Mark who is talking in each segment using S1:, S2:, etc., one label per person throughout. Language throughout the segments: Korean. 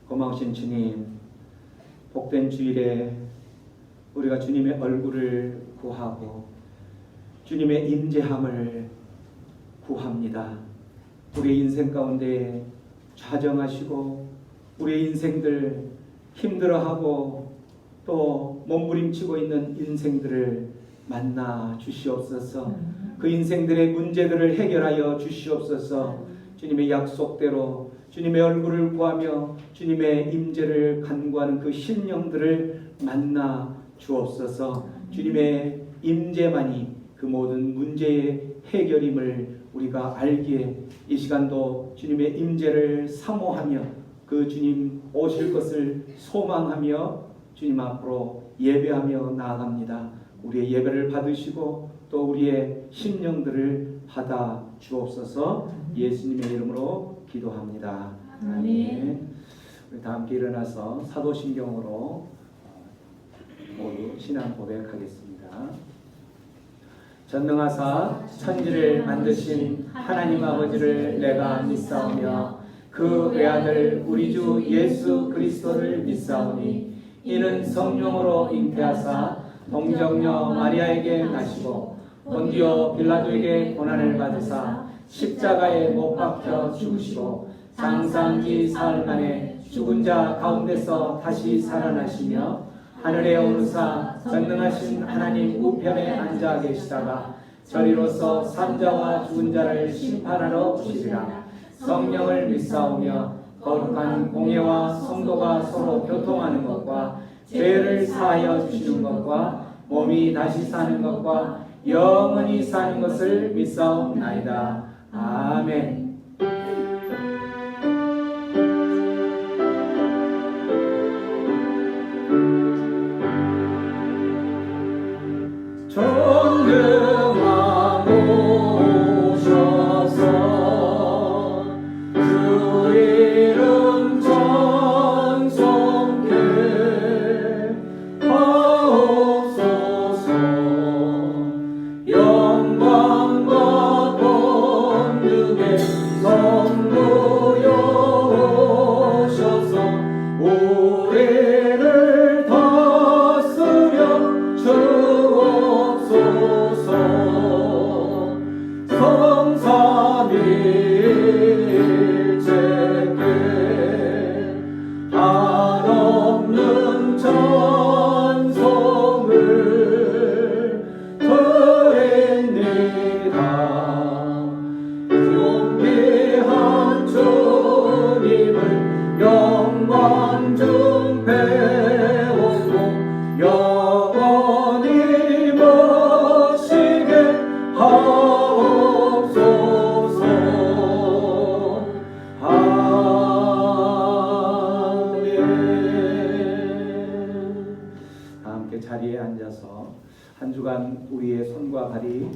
S1: 고마우신 주님, 복된 주일에 우리가 주님의 얼굴을 구하고 주님의 임재함을 구합니다. 우리의 인생 가운데 좌정하시고 우리의 인생들 힘들어하고 또 몸부림치고 있는 인생들을 만나 주시옵소서. 그 인생들의 문제들을 해결하여 주시옵소서. 주님의 약속대로 주님의 얼굴을 구하며 주님의 임재를 간구하는 그 심령들을 만나 주옵소서. 주님의 임재만이 그 모든 문제의 해결임을 우리가 알기에 이 시간도 주님의 임재를 사모하며 그 주님 오실 것을 소망하며 주님 앞으로 예배하며 나아갑니다. 우리의 예배를 받으시고 또 우리의 심령들을 받아 주옵소서. 예수님의 이름으로 기도합니다. 아멘. 우리 다 함께 일어나서 사도신경으로 모두 신앙 고백하겠습니다. 전능하사 천지를 만드신 하나님 아버지를 내가 믿사오며 그 외아들 우리 주 예수 그리스도를 믿사오니 이는 성령으로 잉태하사 동정녀 마리아에게 나시고 본디오 빌라도에게 고난을 받으사 십자가에 못 박혀 죽으시고 장사한 지 사흘 만에 죽은 자 가운데서 다시 살아나시며 하늘에 오르사 전능하신 하나님 우편에 앉아 계시다가 저리로서 산자와 죽은 자를 심판하러 오시리라. 성령을 믿사오며 거룩한 공예와 성도가 서로 교통하는 것과 죄를 사하여 주시는 것과 몸이 다시 사는 것과 영원히 사는 것을 믿사옵나이다. 아멘. 존경하옵소서. 주 이름 찬송케 하옵소서. 영광과 권능의 성부여 오셔서 우리를 다스려 주옵소서. 성삼일체께 한없는 찬송을 드립니다. 존귀한 주님을 영광 중 배우고 영원히 모시게 하옵소서. 아멘. 다 함께 자리에 앉아서 한 주간 우리의 손과 발이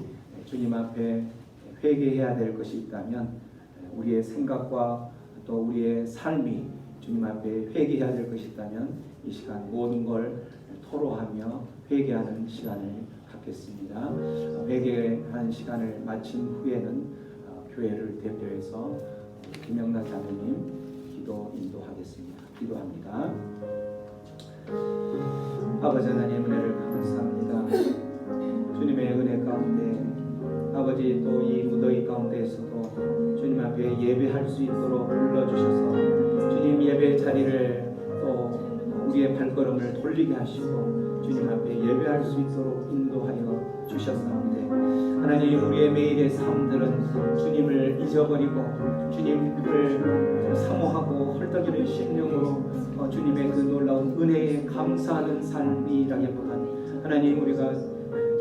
S1: 주님 앞에 회개해야 될 것이 있다면, 우리의 생각과 또 우리의 삶이 주님 앞에 회개해야 될 것이 있다면 이 시간 모든 걸 토로하며 회개하는 시간을 갖겠습니다. 회개하는 시간을 마친 후에는 교회를 대표해서 김영란 자매님 기도 인도하겠습니다. 기도합니다. 아버지 하나님 은혜를 감사합니다. 주님의 은혜 가운데 아버지 또 이 무더위 가운데에서도 주님 앞에 예배할 수 있도록 불러주셔서 주님 예배 자리를 또 우리의 발걸음을 돌리게 하시고 주님 앞에 예배할 수 있도록 인도하여 주셨사온데, 하나님 우리의 매일의 삶들은 주님을 잊어버리고 주님을 사모하고 헐떡이는 심령으로 주님의 그 놀라운 은혜에 감사하는 삶이라기보다는 하나님 우리가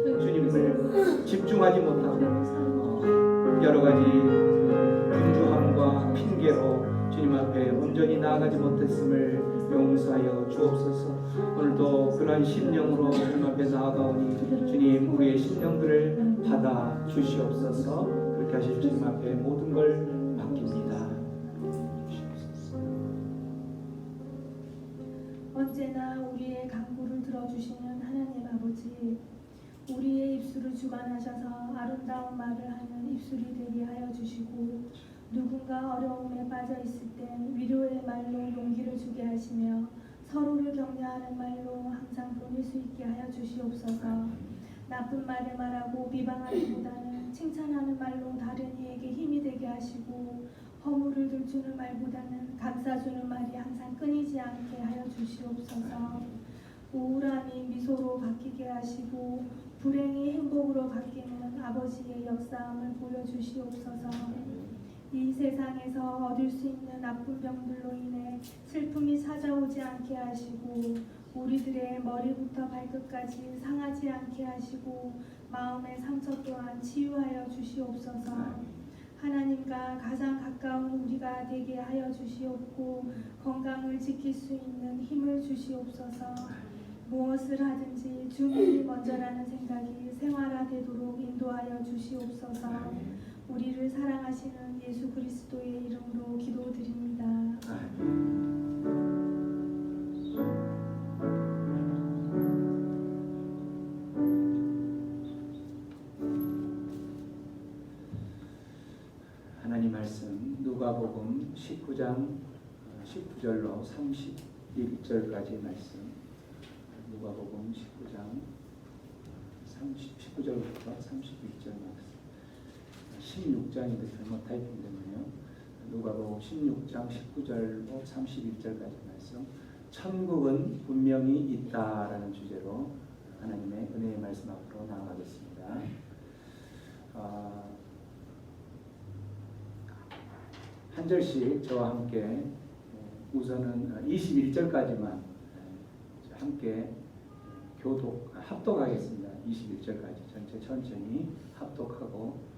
S1: 주님을 집중하지 못하고 여러 가지 분주함과 핑계로 주님 앞에 온전히 나아가지 못했음을 용서하여 주옵소서. 오늘도 그런 심령으로 주님 앞에 나아가오니 주님 우리의 심령들을 받아 주시옵소서. 그렇게 하실 주님 앞에 모든 걸 맡깁니다.
S2: 언제나 우리의 간구를 들어주시는 하나님 아버지, 우리의 입술을 주관하셔서 아름다운 말을 하는 입술이 되게 하여 주시고 누군가 어려움에 빠져 있을 땐 위로의 말로 용기를 주게 하시며 서로를 격려하는 말로 항상 보낼 수 있게 하여 주시옵소서. 나쁜 말을 말하고 비방하기보다는 칭찬하는 말로 다른 이에게 힘이 되게 하시고 허물을 들추는 말보다는 감싸주는 말이 항상 끊이지 않게 하여 주시옵소서. 우울함이 미소로 바뀌게 하시고 불행이 행복으로 바뀌는 아버지의 역사함을 보여주시옵소서. 이 세상에서 얻을 수 있는 나쁜 병들로 인해 슬픔이 찾아오지 않게 하시고 우리들의 머리부터 발끝까지 상하지 않게 하시고 마음의 상처 또한 치유하여 주시옵소서. 하나님과 가장 가까운 우리가 되게 하여 주시옵고 건강을 지킬 수 있는 힘을 주시옵소서. 무엇을 하든지 주님이 먼저라는 생각이 생활화되도록 인도하여 주시옵소서. 우리를 사랑하시는 예수 그리스도의 이름으로 기도드립니다.
S1: 하나님 말씀 누가복음 19장 19절로 31절까지 말씀. 누가복음 19장 19절부터 31절 말씀. 16장인데 잘못 타이핑되네요. 누가복음 16장 19절로 31절까지 말씀. 천국은 분명히 있다라는 주제로 하나님의 은혜의 말씀 앞으로 나아가겠습니다. 한 절씩 저와 함께 우선은 21절까지만 함께 합독하겠습니다. 21절까지 전체 천천히 합독하고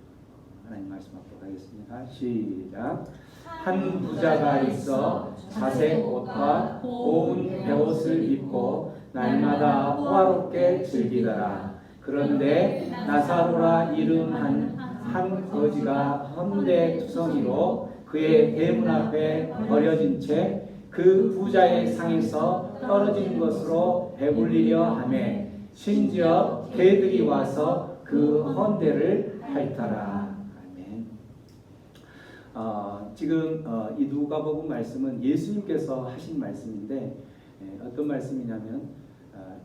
S1: 하나님 말씀 앞으로 가겠습니다. 시작. 한 부자가 있어 자색 옷과 고운 베옷을 입고 날마다 호화롭게 즐기더라. 그런데 나사로라 이름한 한 거지가 헌데 투성이로 그의 대문 앞에 버려진 채 그 부자의 상에서 떨어진 것으로 배불리려 하매 심지어 개들이 와서 그 헌데를 핥더라. 아멘. 지금 이 누가복음 말씀은 예수님께서 하신 말씀인데 어떤 말씀이냐면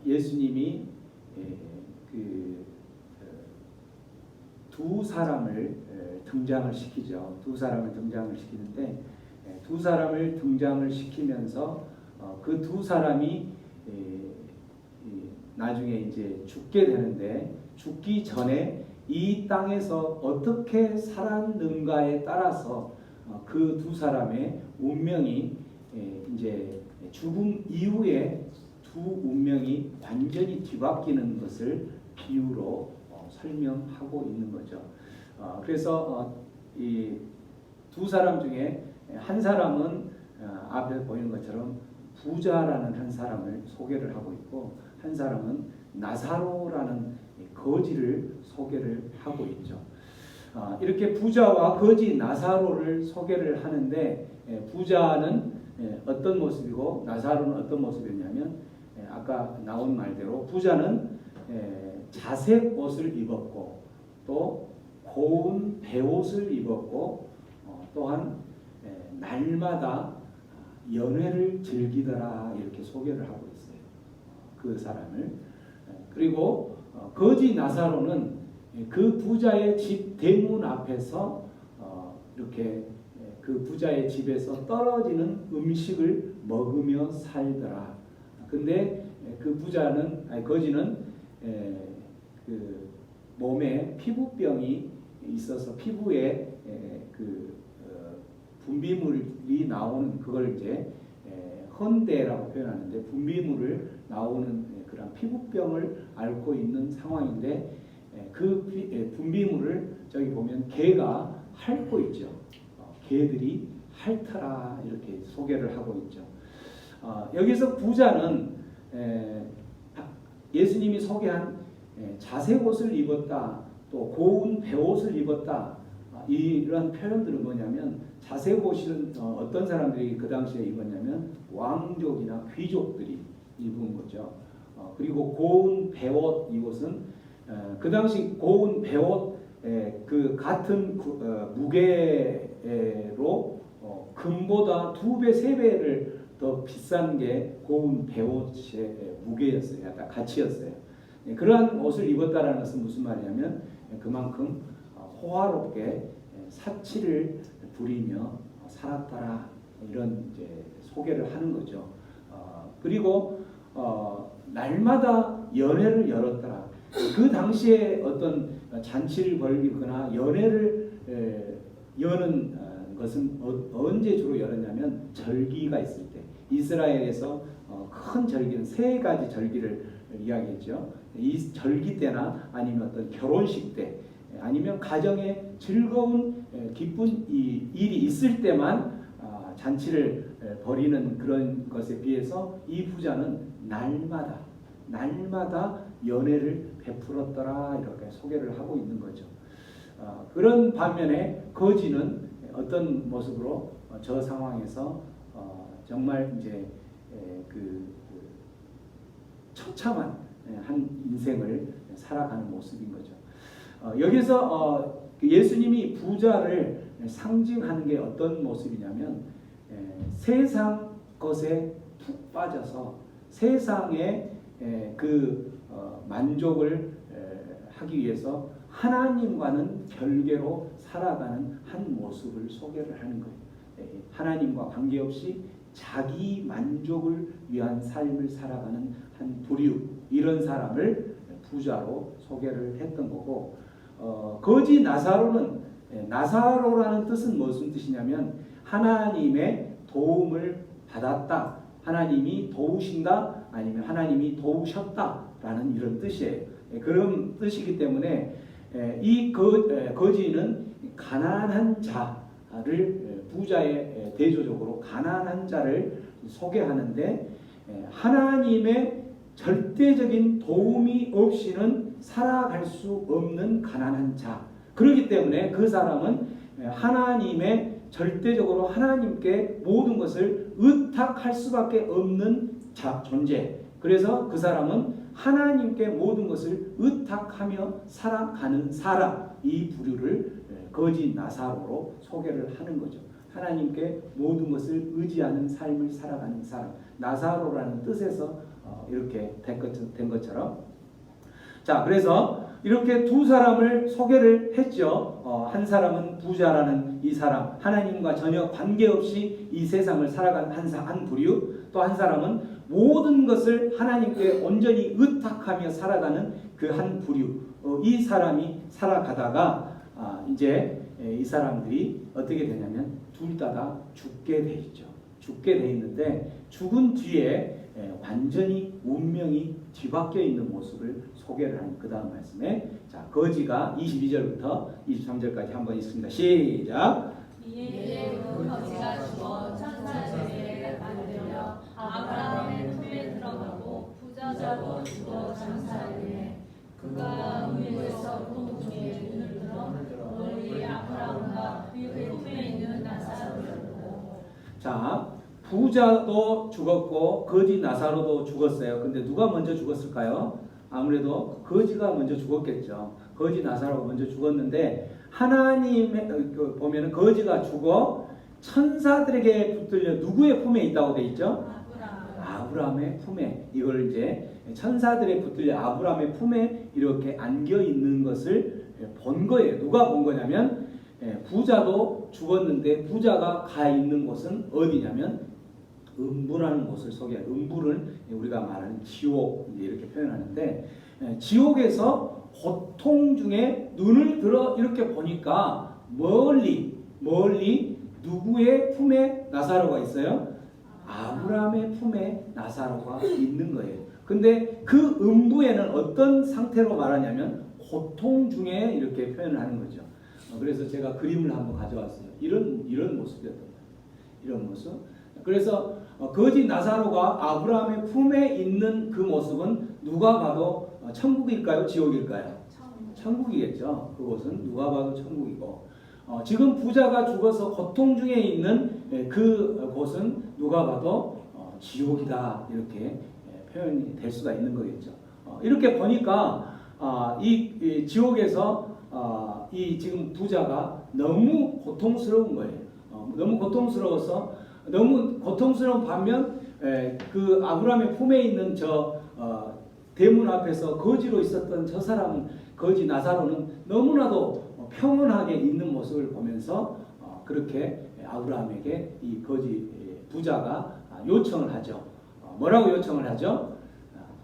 S1: 예수님이 두 사람을 등장을 시키죠. 두 사람을 등장을 시키는데 두 사람을 등장을 시키면서 그 두 사람이 나중에 이제 죽게 되는데 죽기 전에 이 땅에서 어떻게 살았는가에 따라서 그 두 사람의 운명이 이제 죽음 이후에 두 운명이 완전히 뒤바뀌는 것을 비유로 설명하고 있는 거죠. 그래서 이 두 사람 중에 한 사람은 앞에 보이는 것처럼 부자라는 한 사람을 소개를 하고 있고 한 사람은 나사로라는 거지를 소개를 하고 있죠. 이렇게 부자와 거지 나사로를 소개를 하는데 부자는 어떤 모습이고 나사로는 어떤 모습이었냐면 아까 나온 말대로 부자는 자색 옷을 입었고 또 고운 베옷을 입었고 또한 날마다 연회를 즐기더라 이렇게 소개를 하고 있어요. 그 사람을. 그리고 거지 나사로는 그 부자의 집 대문 앞에서 이렇게 그 부자의 집에서 떨어지는 음식을 먹으며 살더라. 근데 그 부자는 거지는 그 몸에 피부병이 있어서 피부에 분비물이 나오는 그걸 이제 헌데라고 표현하는데 분비물을 나오는 그런 피부병을 앓고 있는 상황인데 그 분비물을 저기 보면 개가 핥고 있죠. 개들이 핥더라 이렇게 소개를 하고 있죠. 여기서 부자는 예수님이 소개한 자색 옷을 입었다, 또 고운 베옷을 입었다 이런 표현들은 뭐냐면 자색 옷은 어떤 사람들이 그 당시에 입었냐면 왕족이나 귀족들이 입은 거죠. 그리고 고운 베옷 이것은 그 당시 고운 베옷 그 같은 무게로 금보다 2배, 3배를 더 비싼 게 고운 베옷의 무게였어요. 약간 가치였어요. 그러한 옷을 입었다라는 것은 무슨 말이냐면 그만큼 호화롭게 사치를 부리며 살았다라 이런 이제 소개를 하는 거죠. 그리고 날마다 연회를 열었더라. 그 당시에 어떤 잔치를 벌이거나 연회를 여는 것은 언제 주로 열었냐면 절기가 있을 때. 이스라엘에서 큰 절기는 3가지 절기를 이야기했죠. 이 절기 때나 아니면 어떤 결혼식 때 아니면 가정에 즐거운 기쁜 일이 있을 때만 잔치를 벌이는 그런 것에 비해서 이 부자는 날마다 연회를 베풀었더라 이렇게 소개를 하고 있는 거죠. 그런 반면에 거지는 어떤 모습으로 저 상황에서 정말 이제 그 처참한 한 인생을 살아가는 모습인 거죠. 여기서 예수님이 부자를 상징하는 게 어떤 모습이냐면 세상 것에 푹 빠져서 세상의 그 만족을 하기 위해서 하나님과는 별개로 살아가는 한 모습을 소개를 하는 거예요. 하나님과 관계없이 자기 만족을 위한 삶을 살아가는 한 부류, 이런 사람을 부자로 소개를 했던 거고, 거지 나사로는 나사로라는 뜻은 무슨 뜻이냐면 하나님의 도움을 받았다, 하나님이 도우신다, 아니면 하나님이 도우셨다라는 이런 뜻이에요. 그런 뜻이기 때문에 이 거지는 가난한 자를 부자의 대조적으로 가난한 자를 소개하는데 하나님의 절대적인 도움이 없이는 살아갈 수 없는 가난한 자. 그렇기 때문에 그 사람은 하나님의 절대적으로 하나님께 모든 것을 의탁할 수밖에 없는 존재. 그래서 그 사람은 하나님께 모든 것을 의탁하며 살아가는 사람, 이 부류를 거지 나사로로 소개를 하는 거죠. 하나님께 모든 것을 의지하는 삶을 살아가는 사람, 나사로라는 뜻에서 이렇게 된 것처럼. 자, 그래서 이렇게 두 사람을 소개를 했죠. 한 사람은 부자라는 이 사람, 하나님과 전혀 관계없이 이 세상을 살아가는 한 부류, 또 한 사람은 모든 것을 하나님께 온전히 의탁하며 살아가는 그 한 부류. 이 사람이 살아가다가 이제 이 사람들이 어떻게 되냐면 둘 다 죽게 돼 있죠. 죽게 돼 있는데 죽은 뒤에 완전히 운명이 뒤바뀌어 있는 모습을 소개를 하는 그 다음 말씀에, 자, 거지가 22절부터 23절까지 한번 읽습니다. 시작.
S3: 이에 그 거지가 죽어 천사들에게 만들려 아브라함의 품에 들어가고 부자도 죽어 장사되네. 그가 음부에서 공중에 눈을 들어 멀리 아브라함과 그의 품에 있는 나사로를 보고.
S1: 자, 부자도 죽었고 거지 나사로도 죽었어요. 근데 누가 먼저 죽었을까요? 아무래도 거지가 먼저 죽었겠죠. 거지 나사로가 먼저 죽었는데 하나님의 보면은 거지가 죽어 천사들에게 붙들려 누구의 품에 있다고 돼 있죠? 아브라함의 품에. 이걸 이제 천사들에 붙들려 아브라함의 품에 이렇게 안겨 있는 것을 본 거예요. 누가 본 거냐면 부자도 죽었는데 부자가 가 있는 곳은 어디냐면 음부라는 곳을 소개해요. 음부는 우리가 말하는 지옥 이렇게 표현하는데 지옥에서 고통 중에 눈을 들어 이렇게 보니까 멀리 누구의 품에 나사로가 있어요? 아브라함의 품에 나사로가 있는 거예요. 근데 그 음부에는 어떤 상태로 말하냐면 고통 중에 이렇게 표현을 하는 거죠. 그래서 제가 그림을 한번 가져왔어요. 이런 모습이었던 거예요. 이런 모습. 그래서 거지 나사로가 아브라함의 품에 있는 그 모습은 누가 봐도 천국일까요? 지옥일까요? 천국이겠죠. 그곳은 누가 봐도 천국이고, 지금 부자가 죽어서 고통 중에 있는 그 곳은 누가 봐도 지옥이다 이렇게 표현이 될 수가 있는 거겠죠. 이렇게 보니까 이 지옥에서 이 지금 부자가 너무 고통스러운 거예요. 너무 고통스러워서 너무 고통스러운 반면 그 아브라함의 품에 있는 저 대문 앞에서 거지로 있었던 저 사람은 거지 나사로는 너무나도 평온하게 있는 모습을 보면서 그렇게 아브라함에게 이 거지 부자가 요청을 하죠. 뭐라고 요청을 하죠?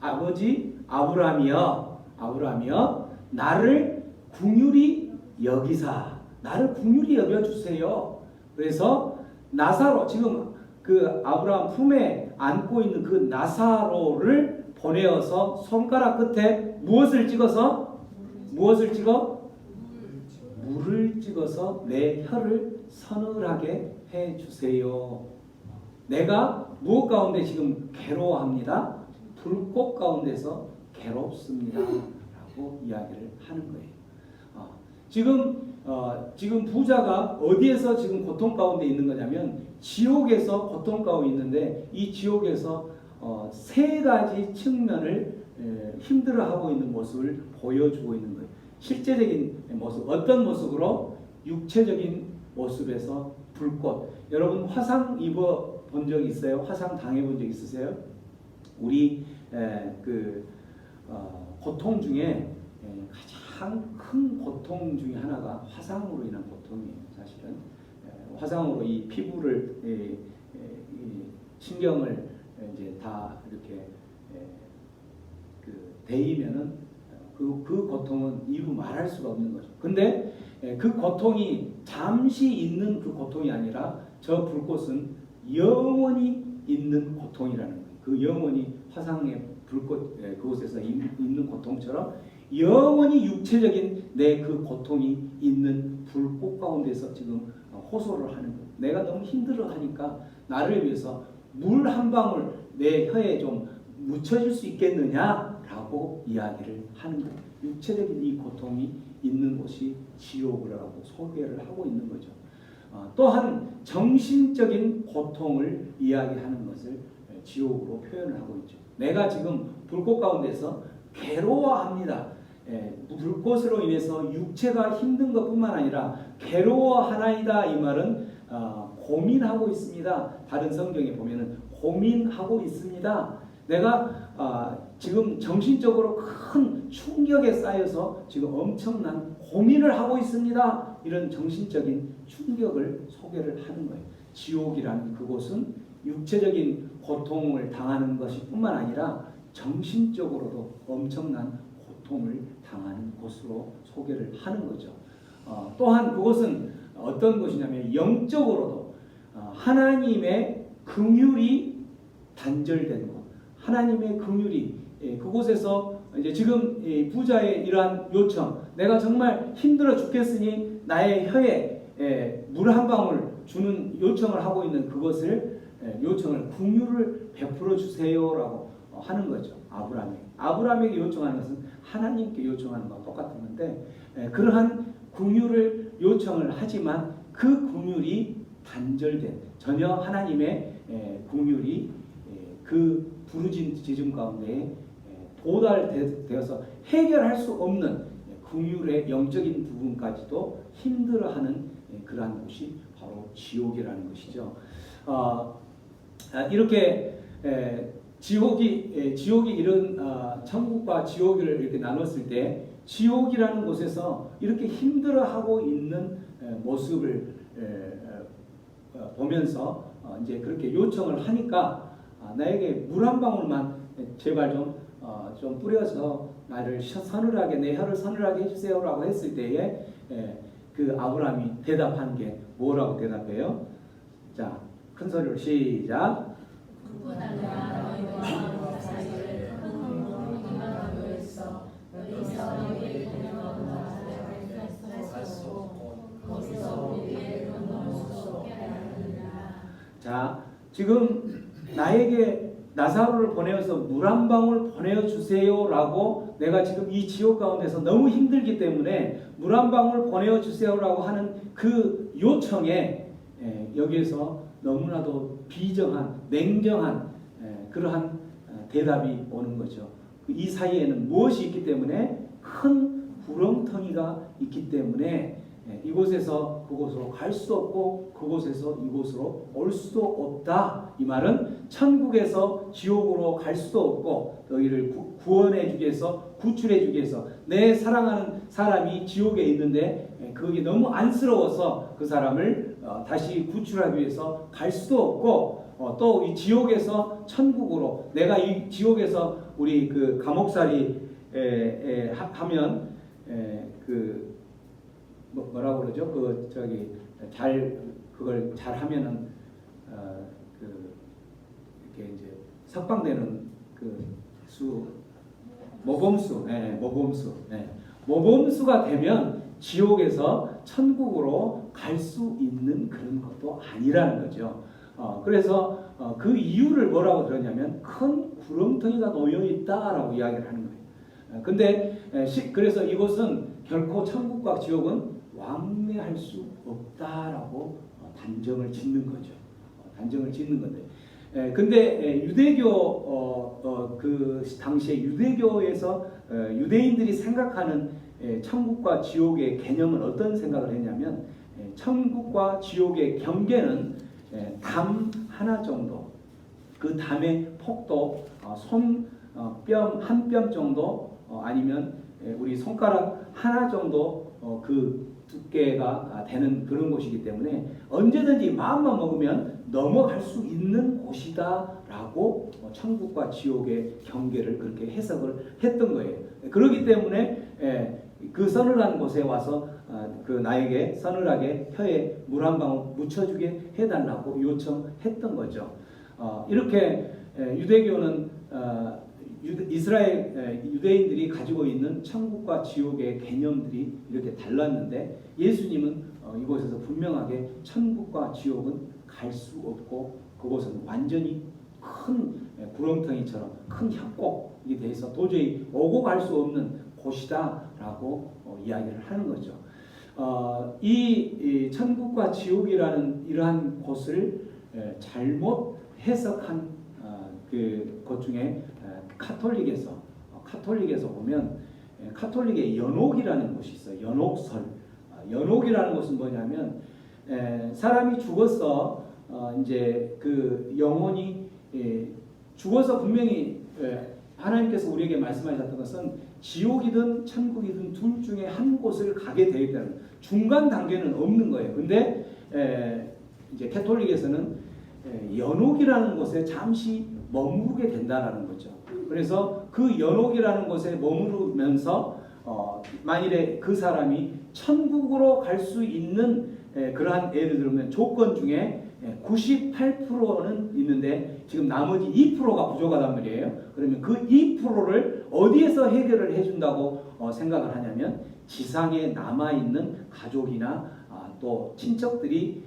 S1: 아버지 아브라함이여 나를 긍휼히 여기사 나를 긍휼히 여겨주세요. 그래서 나사로 지금 그 아브라함 품에 안고 있는 그 나사로를 보내어서 손가락 끝에 무엇을 찍어서 물을 찍어서 내 혀를 서늘하게 해주세요. 내가 무엇 가운데 지금 괴로워합니다. 불꽃 가운데서 괴롭습니다. 라고 이야기를 하는 거예요. 지금 부자가 어디에서 지금 고통 가운데 있는 거냐면 지옥에서 고통 가운데 있는데 이 지옥에서 세 가지 측면을 힘들어하고 있는 모습을 보여주고 있는 거예요. 실제적인 모습, 어떤 모습으로? 육체적인 모습에서 불꽃. 여러분 화상 입어 본 적 있어요? 화상 당해 본 적 있으세요? 우리 고통 중에 가장 큰 고통 중에 하나가 화상으로 인한 고통이에요. 사실은 화상으로 이 피부를 신경을 이제 다 이렇게 데이면은 그 고통은 이루 말할 수가 없는 거죠. 근데 그 고통이 잠시 있는 그 고통이 아니라 저 불꽃은 영원히 있는 고통이라는 거예요. 그 영원히 화상의 불꽃 그곳에서 있는 고통처럼 영원히 육체적인 내 그 고통이 있는 불꽃 가운데서 지금 호소를 하는 거예요. 내가 너무 힘들어하니까 나를 위해서 물 한 방울 내 혀에 좀 묻혀줄 수 있겠느냐라고 이야기를 하는 거예요. 육체적인 이 고통이 있는 곳이 지옥이라고 소개를 하고 있는 거죠. 또한 정신적인 고통을 이야기하는 것을 지옥으로 표현을 하고 있죠. 내가 지금 불꽃 가운데서 괴로워합니다. 불꽃으로 인해서 육체가 힘든 것뿐만 아니라 괴로워하나이다. 이 말은 고민하고 있습니다. 다른 성경에 보면은 고민하고 있습니다. 내가 지금 정신적으로 큰 충격에 쌓여서 지금 엄청난 고민을 하고 있습니다. 이런 정신적인 충격을 소개를 하는 거예요. 지옥이라는 그곳은 육체적인 고통을 당하는 것이 뿐만 아니라 정신적으로도 엄청난 고통을 당하는 곳으로 소개를 하는 거죠. 또한 그곳은 어떤 곳이냐면 영적으로도 하나님의 긍휼이 단절된 곳, 하나님의 긍휼이 그곳에서 이제 지금 부자의 이러한 요청, 내가 정말 힘들어 죽겠으니 나의 혀에 물 한 방울 주는 요청을 하고 있는 그것을 요청을 긍휼을 베풀어 주세요라고 하는 거죠. 아브라함에게 요청하는 것은 하나님께 요청하는 것과 똑같은 건데 그러한 긍휼을 요청을 하지만 그 긍휼이 단절된 전혀 하나님의 긍휼이 그 부르짖음 가운데 도달되어서 해결할 수 없는 긍휼의 영적인 부분까지도 힘들어하는 그러한 곳이 바로 지옥이라는 것이죠. 이렇게 지옥이 이런 천국과 지옥을 이렇게 나눴을 때 지옥이라는 곳에서 이렇게 힘들어하고 있는 모습을 보면서 이제 그렇게 요청을 하니까 나에게 물 한 방울만 제발 좀 뿌려서 나를 서늘하게 내 혀를 서늘하게 해주세요라고 했을 때에 그 아브라함이 대답한 게 뭐라고 대답해요? 자, 큰 소리로 시작. 자, 지금 나에게 나사로를 보내어서 물 한 방울 보내주세요라고 내가 지금 이 지옥 가운데서 너무 힘들기 때문에 물 한 방울 보내주세요라고 하는 그 요청에 여기에서 너무나도 비정한 냉정한 그러한 대답이 오는 거죠. 이 사이에는 무엇이 있기 때문에 큰 구렁텅이가 있기 때문에 이곳에서 그곳으로 갈 수 없고 그곳에서 이곳으로 올 수도 없다. 이 말은 천국에서 지옥으로 갈 수도 없고 너희를 구원해 주기 위해서 구출해 주기 위해서 내 사랑하는 사람이 지옥에 있는데 그게 너무 안쓰러워서 그 사람을 다시 구출하기 위해서 갈 수도 없고 또 이 지옥에서 천국으로 내가 이 지옥에서 우리 그 감옥살이 하면 그 뭐라고 그러죠? 그 저기 그걸 잘 하면은 그 이렇게 이제 석방되는 그 모범수가 되면 지옥에서 천국으로 갈 수 있는 그런 것도 아니라는 거죠. 그래서 그 이유를 뭐라고 들었냐면 큰 구렁텅이가 놓여 있다라고 이야기를 하는 거예요. 근데 그래서 이곳은 결코 천국과 지옥은 왕래할 수 없다라고 단정을 짓는 거죠. 단정을 짓는 건데. 근데 유대교 그 당시에 유대교에서 유대인들이 생각하는 천국과 지옥의 개념은 어떤 생각을 했냐면 천국과 지옥의 경계는 담 하나 정도, 그 담의 폭도 손뺨 한 뼘 정도 아니면 우리 손가락 하나 정도 그 두께가 되는 그런 곳이기 때문에 언제든지 마음만 먹으면 넘어갈 수 있는 곳이다라고 천국과 지옥의 경계를 그렇게 해석을 했던 거예요. 그렇기 때문에 그 서늘한 곳에 와서 그 나에게 서늘하게 혀에 물 한 방울 묻혀주게 해달라고 요청했던 거죠. 이렇게 유대교는 이스라엘 유대인들이 가지고 있는 천국과 지옥의 개념들이 이렇게 달랐는데 예수님은 이곳에서 분명하게 천국과 지옥은 갈 수 없고 그곳은 완전히 큰 구렁텅이처럼 큰 협곡이 돼서 도저히 오고 갈 수 없는 곳이다라고 이야기를 하는 거죠. 이 천국과 지옥이라는 이러한 곳을 잘못 해석한 것 중에 카톨릭에서 보면 카톨릭의 연옥이라는 곳이 있어요. 연옥설. 연옥이라는 것은 뭐냐면 사람이 죽어서 이제 그 영혼이 죽어서 분명히 하나님께서 우리에게 말씀하셨던 것은 지옥이든 천국이든 둘 중에 한 곳을 가게 되어 있다는 중간 단계는 없는 거예요. 근데 이제 캐톨릭에서는 연옥이라는 곳에 잠시 머무르게 된다라는 거죠. 그래서 그 연옥이라는 곳에 머무르면서 만일에 그 사람이 천국으로 갈 수 있는 그러한 예를 들면 조건 중에 98%는 있는데 지금 나머지 2%가 부족하단 말이에요. 그러면 그 2%를 어디에서 해결을 해준다고 생각을 하냐면 지상에 남아있는 가족이나 또 친척들이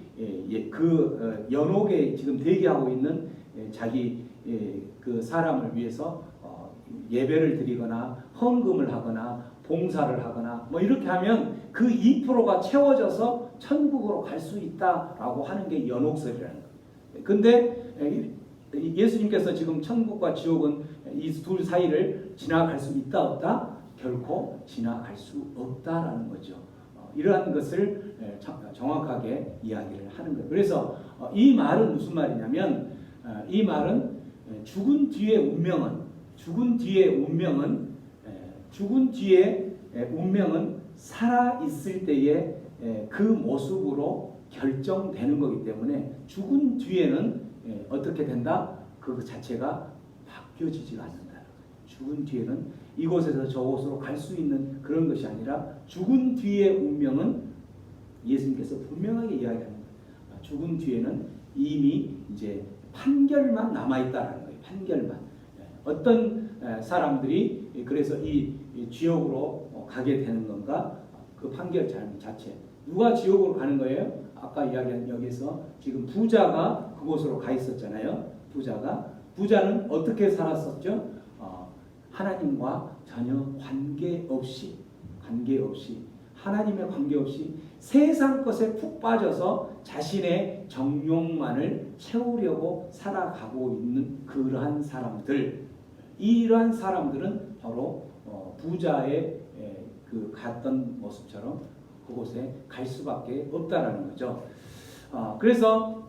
S1: 그 연옥에 지금 대기하고 있는 자기 그 사람을 위해서 예배를 드리거나 헌금을 하거나 봉사를 하거나 뭐 이렇게 하면 그 2%가 채워져서 천국으로 갈 수 있다라고 하는 게 연옥설이라는 거예요. 근데 예수님께서 지금 천국과 지옥은 이 둘 사이를 지나갈 수 있다 없다? 결코 지나갈 수 없다라는 거죠. 이러한 것을 정확하게 이야기를 하는 거예요. 그래서 이 말은 무슨 말이냐면 이 말은 죽은 뒤의 운명은 살아 있을 때의 그 모습으로 결정되는 거기 때문에 죽은 뒤에는 어떻게 된다? 그 자체가 바뀌어지지가 않는다. 죽은 뒤에는 이곳에서 저곳으로 갈 수 있는 그런 것이 아니라 죽은 뒤의 운명은 예수님께서 분명하게 이야기하는 거예요. 죽은 뒤에는 이미 이제 판결만 남아있다라는 거예요. 판결만. 어떤 사람들이 그래서 이 지옥으로 가게 되는 건가? 그 판결 자체. 누가 지옥으로 가는 거예요? 아까 이야기한 여기서 지금 부자가 그곳으로 가 있었잖아요. 부자는 어떻게 살았었죠? 하나님과 전혀 관계없이 하나님의 관계없이 세상 것에 푹 빠져서 자신의 정욕만을 채우려고 살아가고 있는 그러한 사람들, 이러한 사람들은 바로 부자의 그 갔던 모습처럼 그곳에 갈 수밖에 없다라는 거죠. 그래서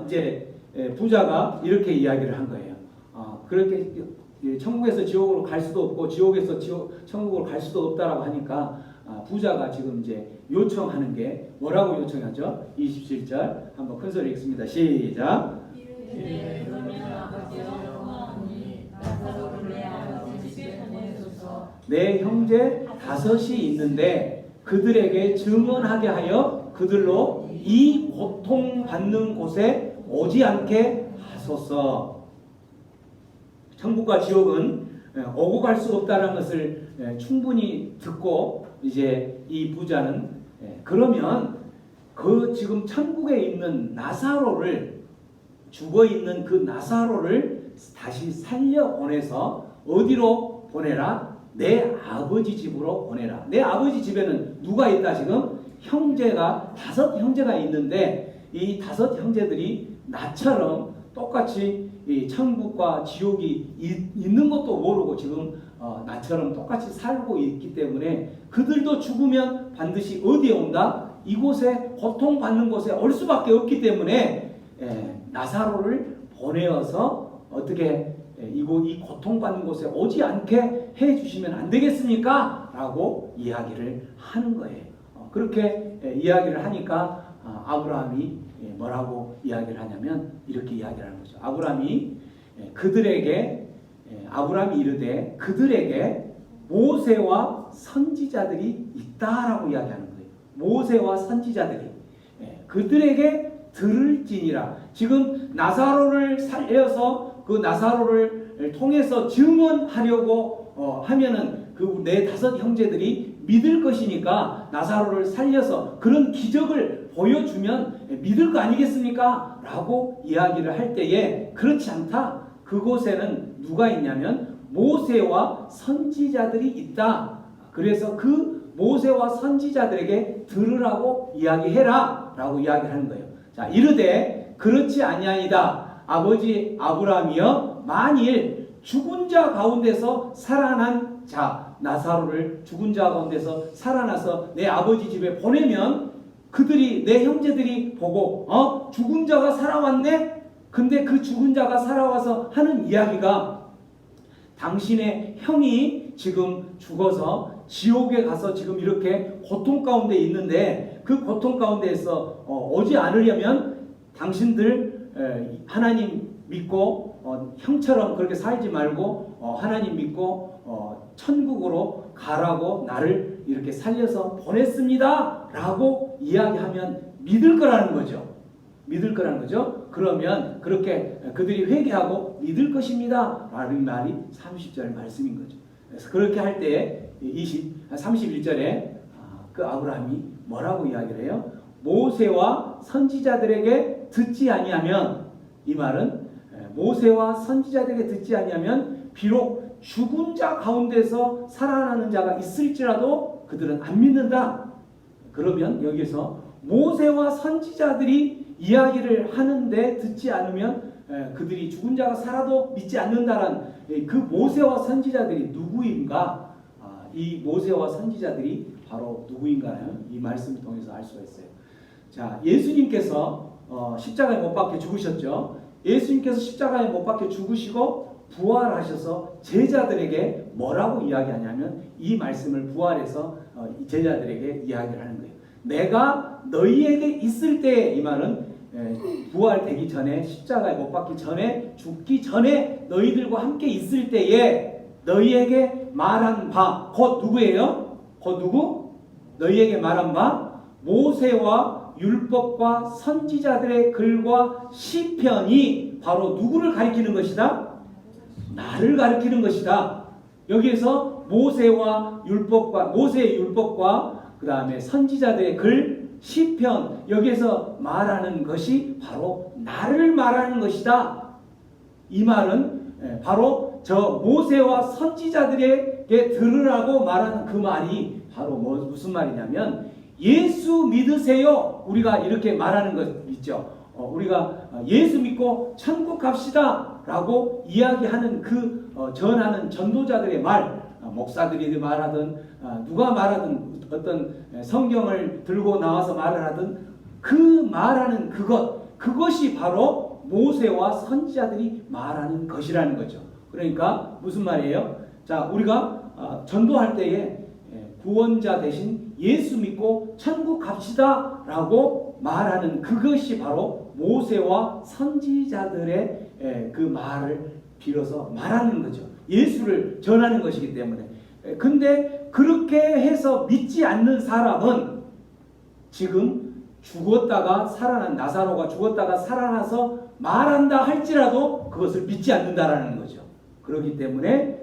S1: 이제 부자가 이렇게 이야기를 한 거예요. 그렇게 천국에서 지옥으로 갈 수도 없고 지옥에서 천국으로 갈 수도 없다라고 하니까 부자가 지금 이제 요청하는 게 뭐라고 요청하죠? 27절 한번 큰 소리 읽습니다. 시작.
S3: 이르되 그러면 아버지여 고마우니 나사로를 내 아버지 집에 보내소서.
S1: 내 형제 5이 있는데 그들에게 증언하게 하여 그들로 이 고통받는 곳에 오지 않게 하소서. 천국과 지옥은 오고 갈 수 없다는 것을 충분히 듣고 이제 이 부자는 그러면 그 지금 천국에 있는 나사로를 죽어 있는 그 나사로를 다시 살려 보내서 어디로 보내라? 내 아버지 집으로 보내라. 내 아버지 집에는 누가 있다 지금? 형제가 5 형제가 있는데 이 5 형제들이 나처럼 똑같이 이 천국과 지옥이 있는 것도 모르고 지금 나처럼 똑같이 살고 있기 때문에 그들도 죽으면 반드시 어디에 온다? 이곳에 고통받는 곳에 올 수밖에 없기 때문에 나사로를 보내어서 어떻게 이 고통받는 곳에 오지 않게 해주시면 안 되겠습니까? 라고 이야기를 하는 거예요. 그렇게 이야기를 하니까 아브라함이 뭐라고 이야기를 하냐면 이렇게 이야기를 하는 거죠. 아브라함이 이르되 그들에게 모세와 선지자들이 있다라고 이야기하는 거예요. 모세와 선지자들이 그들에게 들을지니라. 지금 나사로를 살려서 그 나사로를 통해서 증언하려고 하면은 그 내 5 형제들이 믿을 것이니까 나사로를 살려서 그런 기적을 보여주면 믿을 거 아니겠습니까? 라고 이야기를 할 때에 그렇지 않다. 그곳에는 누가 있냐면 모세와 선지자들이 있다. 그래서 그 모세와 선지자들에게 들으라고 이야기해라 라고 이야기하는 거예요. 자, 이르되 그렇지 아니하이다. 아버지 아브라함이여 만일 죽은 자 가운데서 살아난 자 나사로를 죽은 자 가운데서 살아나서 내 아버지 집에 보내면 그들이 내 형제들이 보고 죽은 자가 살아왔네? 근데 그 죽은 자가 살아와서 하는 이야기가 당신의 형이 지금 죽어서 지옥에 가서 지금 이렇게 고통 가운데 있는데 그 고통 가운데에서 오지 않으려면 당신들 하나님 믿고 형처럼 그렇게 살지 말고 하나님 믿고 천국으로 가라고 나를 이렇게 살려서 보냈습니다 라고 이야기하면 믿을 거라는 거죠. 믿을 거라는 거죠. 그러면 그렇게 그들이 회개하고 믿을 것입니다 라는 말이 30절 말씀인 거죠. 그래서 그렇게 할 때 31절에 그 아브라함이 뭐라고 이야기를 해요? 모세와 선지자들에게 듣지 아니하면, 이 말은 모세와 선지자들에게 듣지 아니하면 비록 죽은 자 가운데서 살아나는 자가 있을지라도 그들은 안 믿는다. 그러면 여기서 모세와 선지자들이 이야기를 하는데 듣지 않으면 그들이 죽은 자가 살아도 믿지 않는다는 그 모세와 선지자들이 누구인가? 이 모세와 선지자들이 바로 누구인가요? 이 말씀을 통해서 알 수가 있어요. 자, 예수님께서 십자가에 못 박혀 죽으셨죠. 예수님께서 십자가에 못 박혀 죽으시고 부활하셔서 제자들에게 뭐라고 이야기하냐면 이 말씀을 부활해서 제자들에게 이야기를 하는 거예요. 내가 너희에게 있을 때, 이 말은 부활되기 전에 십자가에 못 박기 전에 죽기 전에 너희들과 함께 있을 때에 너희에게 말한 바 곧 누구예요? 곧 누구? 너희에게 말한 바 모세와 율법과 선지자들의 글과 시편이 바로 누구를 가리키는 것이다? 나를 가리키는 것이다. 여기에서 모세와 율법과 모세의 율법과 그 다음에 선지자들의 글, 시편, 여기에서 말하는 것이 바로 나를 말하는 것이다. 이 말은 바로 저 모세와 선지자들에게 들으라고 말하는 그 말이 바로 무슨 말이냐면 예수 믿으세요. 우리가 이렇게 말하는 것 있죠. 우리가 예수 믿고 천국 갑시다 라고 이야기하는 그 전하는 전도자들의 말, 목사들이 말하든 누가 말하든 어떤 성경을 들고 나와서 말을 하든 그 말하는 그것이 바로 모세와 선지자들이 말하는 것이라는 거죠. 그러니까 무슨 말이에요? 자, 우리가 전도할 때에 구원자 대신 예수 믿고 천국 갑시다 라고 말하는 그것이 바로 모세와 선지자들의 그 말을 빌어서 말하는 거죠. 예수를 전하는 것이기 때문에. 근데 그렇게 해서 믿지 않는 사람은 지금 죽었다가 살아난 나사로가 죽었다가 살아나서 말한다 할지라도 그것을 믿지 않는다라는 거죠. 그렇기 때문에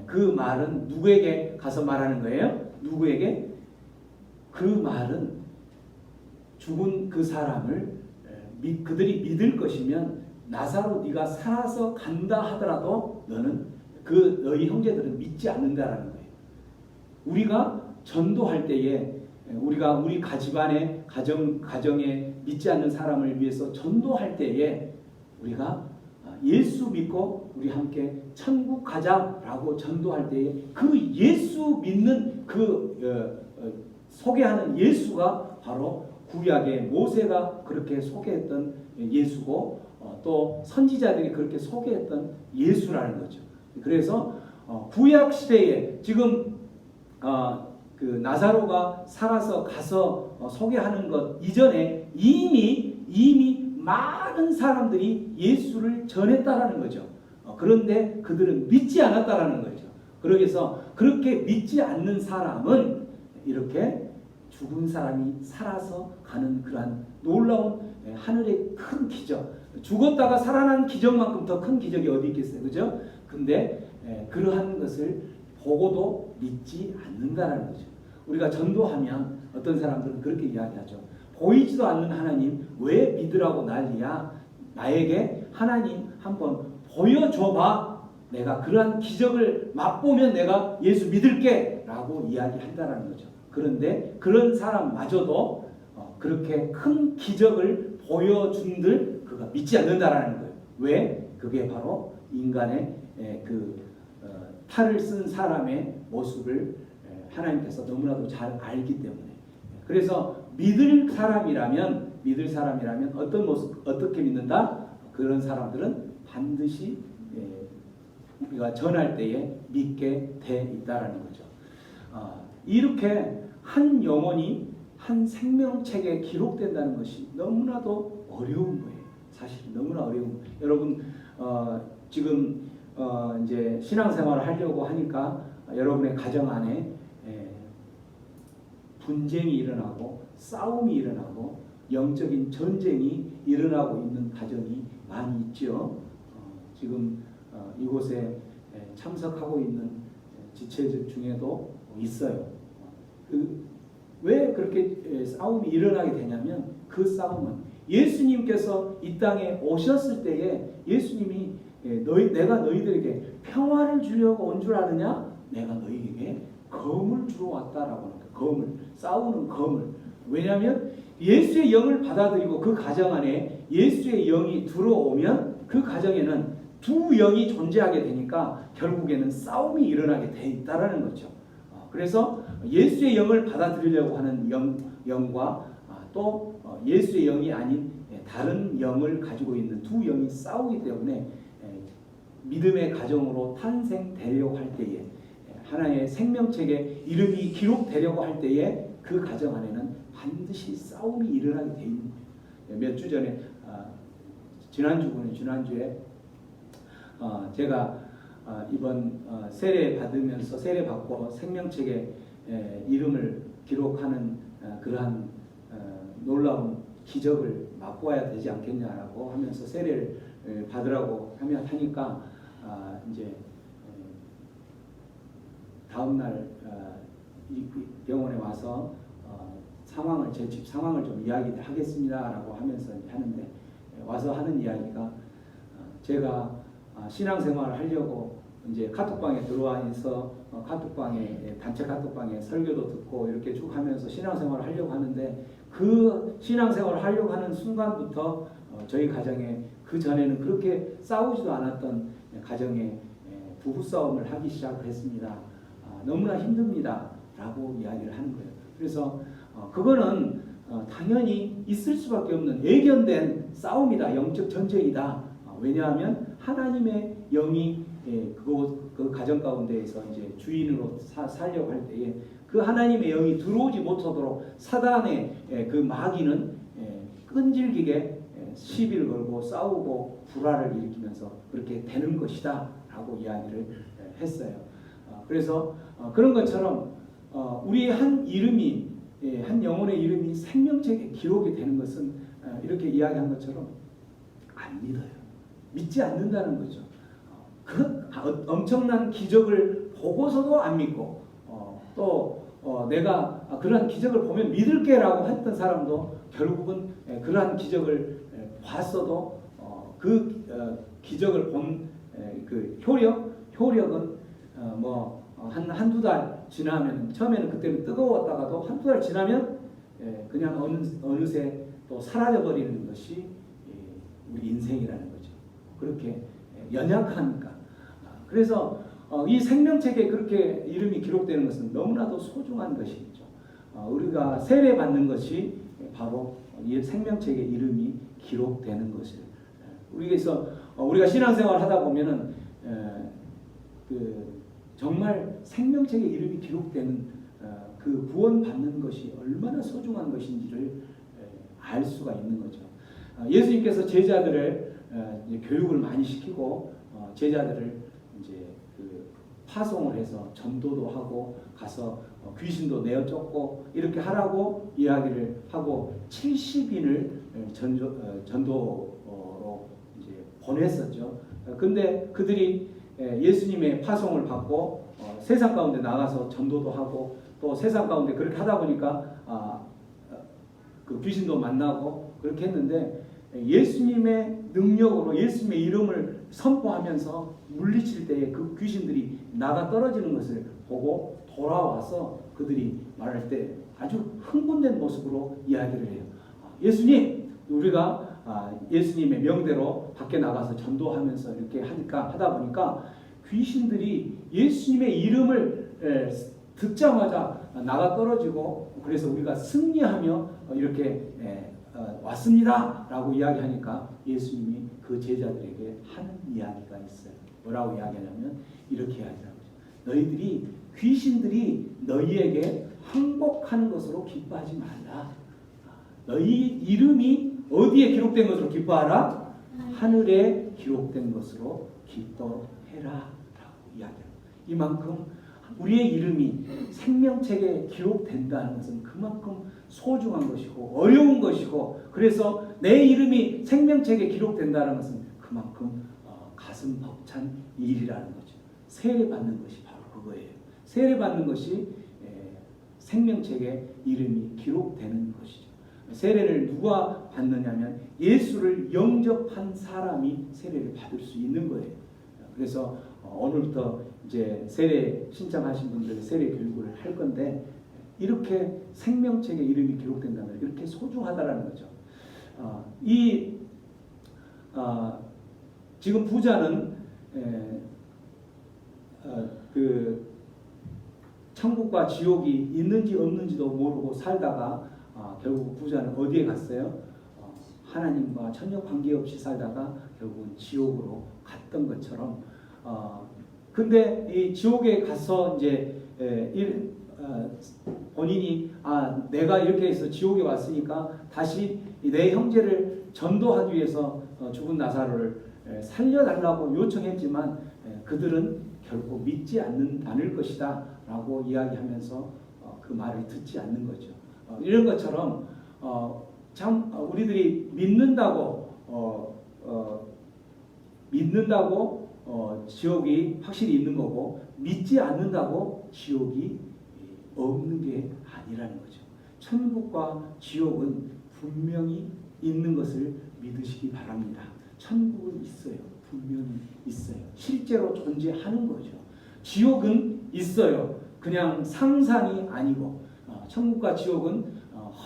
S1: 그 말은 누구에게 가서 말하는 거예요? 누구에게? 그 말은 죽은 그 사람을 그들이 믿을 것이면 나사로 네가 살아서 간다 하더라도 너는 너희 형제들은 믿지 않는다라는 거예요. 우리가 전도할 때에 우리가 우리 집안에 가정에 믿지 않는 사람을 위해서 전도할 때에 우리가 예수 믿고 우리 함께 천국 가자라고 전도할 때에 그 예수 믿는 소개하는 예수가 바로 구약의 모세가 그렇게 소개했던 예수고 또 선지자들이 그렇게 소개했던 예수라는 거죠. 그래서 구약 시대에 지금 그 나사로가 살아서 가서 소개하는 것 이전에 이미 많은 사람들이 예수를 전했다라는 거죠. 그런데 그들은 믿지 않았다라는 거죠. 그래서 그렇게 믿지 않는 사람은 이렇게 죽은 사람이 살아서 가는 그러한 놀라운 하늘의 큰 기적, 죽었다가 살아난 기적만큼 더 큰 기적이 어디 있겠어요, 그죠? 근데 그러한 것을 보고도 믿지 않는다라는 거죠. 우리가 전도하면 어떤 사람들은 그렇게 이야기하죠. 보이지도 않는 하나님 왜 믿으라고 난리야? 나에게 하나님 한번 보여줘봐. 내가 그러한 기적을 맛보면 내가 예수 믿을게 라고 이야기한다라는 거죠. 그런데 그런 사람마저도 그렇게 큰 기적을 보여준들 그가 믿지 않는다라는 거예요. 왜? 그게 바로 인간의 탈을 쓴 사람의 모습을 하나님께서 너무나도 잘 알기 때문에. 그래서 믿을 사람이라면 어떤 모습 어떻게 믿는다? 그런 사람들은 반드시 우리가 전할 때에 믿게 돼 있다라는 거죠. 이렇게 한 영혼이 한 생명책에 기록된다는 것이 너무나도 어려운 거예요. 사실 너무나 어려운 거예요. 여러분 지금 이제 신앙생활을 하려고 하니까 여러분의 가정 안에 분쟁이 일어나고 싸움이 일어나고 영적인 전쟁이 일어나고 있는 가정이 많이 있죠. 지금 이곳에 참석하고 있는 지체들 중에도 있어요. 왜 그렇게 싸움이 일어나게 되냐면 그 싸움은 예수님께서 이 땅에 오셨을 때에 예수님이 내가 너희들에게 평화를 주려고 온 줄 아느냐? 내가 너희에게 검을 주러 왔다라고 합니다. 검을, 싸우는 검을. 왜냐하면 예수의 영을 받아들이고 그 가정 안에 예수의 영이 들어오면 그 가정에는 두 영이 존재하게 되니까 결국에는 싸움이 일어나게 돼 있다라는 거죠. 그래서 예수의 영을 받아들이려고 하는 영과 또 예수의 영이 아닌 다른 영을 가지고 있는 두 영이 싸우기 때문에 믿음의 가정으로 탄생되려고 할 때에 하나의 생명책에 이름이 기록되려고 할 때에 그 가정 안에는 반드시 싸움이 일어나게 돼 있는 거예요. 몇 주 전에 지난주에 제가 이번 세례 받으면서 세례 받고 생명책에 이름을 기록하는 그러한 놀라운 기적을 맛보아야 되지 않겠냐라고 하면서 세례를 받으라고 하니까 이제 다음 날 이 병원에 와서 제 집 상황을 좀 이야기하겠습니다라고 하면서 하는데 와서 하는 이야기가 제가 신앙생활을 하려고 이제 카톡방에 들어와서 단체 카톡방에 설교도 듣고 이렇게 쭉 하면서 신앙생활을 하려고 하는데 그 신앙생활을 하려고 하는 순간부터 저희 가정에 그 전에는 그렇게 싸우지도 않았던 가정에 부부싸움을 하기 시작을 했습니다. 너무나 힘듭니다라고 이야기를 하는 거예요. 그래서 그거는 당연히 있을 수밖에 없는 예견된 싸움이다, 영적 전쟁이다. 왜냐하면 하나님의 영이 그 가정 가운데에서 이제 주인으로 살려고 할 때에 그 하나님의 영이 들어오지 못하도록 사단의 그 마귀는 끈질기게 시비를 걸고 싸우고 불화를 일으키면서 그렇게 되는 것이다 라고 이야기를 했어요. 그래서 그런 것처럼 우리의 한 이름이 한 영혼의 이름이 생명책에 기록이 되는 것은 이렇게 이야기한 것처럼 안 믿어요. 믿지 않는다는 거죠. 그 엄청난 기적을 보고서도 안 믿고 또 내가 그러한 기적을 보면 믿을게라고 했던 사람도 결국은 그러한 기적을 봤어도 그 기적을 본 그 효력은 뭐 한두 달 지나면 처음에는 그때는 뜨거웠다가도 한두 달 지나면 그냥 어느새 또 사라져버리는 것이 우리 인생이라는 거죠. 그렇게 연약하니까. 그래서 이 생명책에 그렇게 이름이 기록되는 것은 너무나도 소중한 것이죠. 우리가 세례받는 것이 바로 이 생명책에 이름이 기록되는 것을. 우리가 신앙생활 하다 보면은 정말 생명책에 이름이 기록되는 그 구원받는 것이 얼마나 소중한 것인지를 알 수가 있는 거죠. 예수님께서 제자들을 교육을 많이 시키고 제자들을 이제 파송을 해서 전도도 하고 가서 귀신도 내어 쫓고 이렇게 하라고 이야기를 하고 70인을 전도로 이제 보냈었죠. 근데 그들이 예수님의 파송을 받고 세상 가운데 나가서 전도도 하고 또 세상 가운데 그렇게 하다 보니까 그 귀신도 만나고 그렇게 했는데 예수님의 능력으로 예수님의 이름을 선포하면서 물리칠 때에 그 귀신들이 나가 떨어지는 것을 보고 돌아와서 그들이 말할 때 아주 흥분된 모습으로 이야기를 해요. 예수님, 우리가 예수님의 명대로 밖에 나가서 전도하면서 이렇게 하다 보니까 귀신들이 예수님의 이름을 듣자마자 나가 떨어지고 그래서 우리가 승리하며 이렇게 왔습니다 라고 이야기하니까 예수님이 그 제자들에게 하는 이야기가 있어요. 뭐라고 이야기하냐면 이렇게 이야기하죠. 귀신들이 너희에게 항복하는 것으로 기뻐하지 말라. 너희 이름이 어디에 기록된 것으로 기뻐하라? 하늘에 기록된 것으로 기뻐해라 라고 이야기합니다. 이만큼 우리의 이름이 생명책에 기록된다는 것은 그만큼 소중한 것이고 어려운 것이고 그래서 내 이름이 생명책에 기록된다는 것은 그만큼 가슴 벅찬 일이라는 거죠. 세례받는 것이 바로 그거예요. 세례받는 것이 생명책에 이름이 기록되는 것이죠. 세례를 누가 받느냐면 예수를 영접한 사람이 세례를 받을 수 있는 거예요. 그래서 오늘부터 이제 세례 신청하신 분들 세례 교육을 할 건데 이렇게 생명책에 이름이 기록된다면 이렇게 소중하다라는 거죠. 지금 부자는 그 천국과 지옥이 있는지 없는지도 모르고 살다가 결국 부자는 어디에 갔어요? 하나님과 전혀 관계없이 살다가 결국은 지옥으로 갔던 것처럼 근데 이 지옥에 가서 이제 본인이 내가 이렇게 해서 지옥에 왔으니까 다시 내 형제를 전도하기 위해서 죽은 나사로를 살려달라고 요청했지만 그들은 결코 믿지 않을 것이다 라고 이야기하면서 그 말을 듣지 않는 거죠. 이런 것처럼 참 우리들이 믿는다고 지옥이 확실히 있는 거고 믿지 않는다고 지옥이 없는 게 아니라는 거죠. 천국과 지옥은 분명히 있는 것을 믿으시기 바랍니다. 천국은 있어요. 분명히 있어요. 실제로 존재하는 거죠. 지옥은 있어요. 그냥 상상이 아니고 천국과 지옥은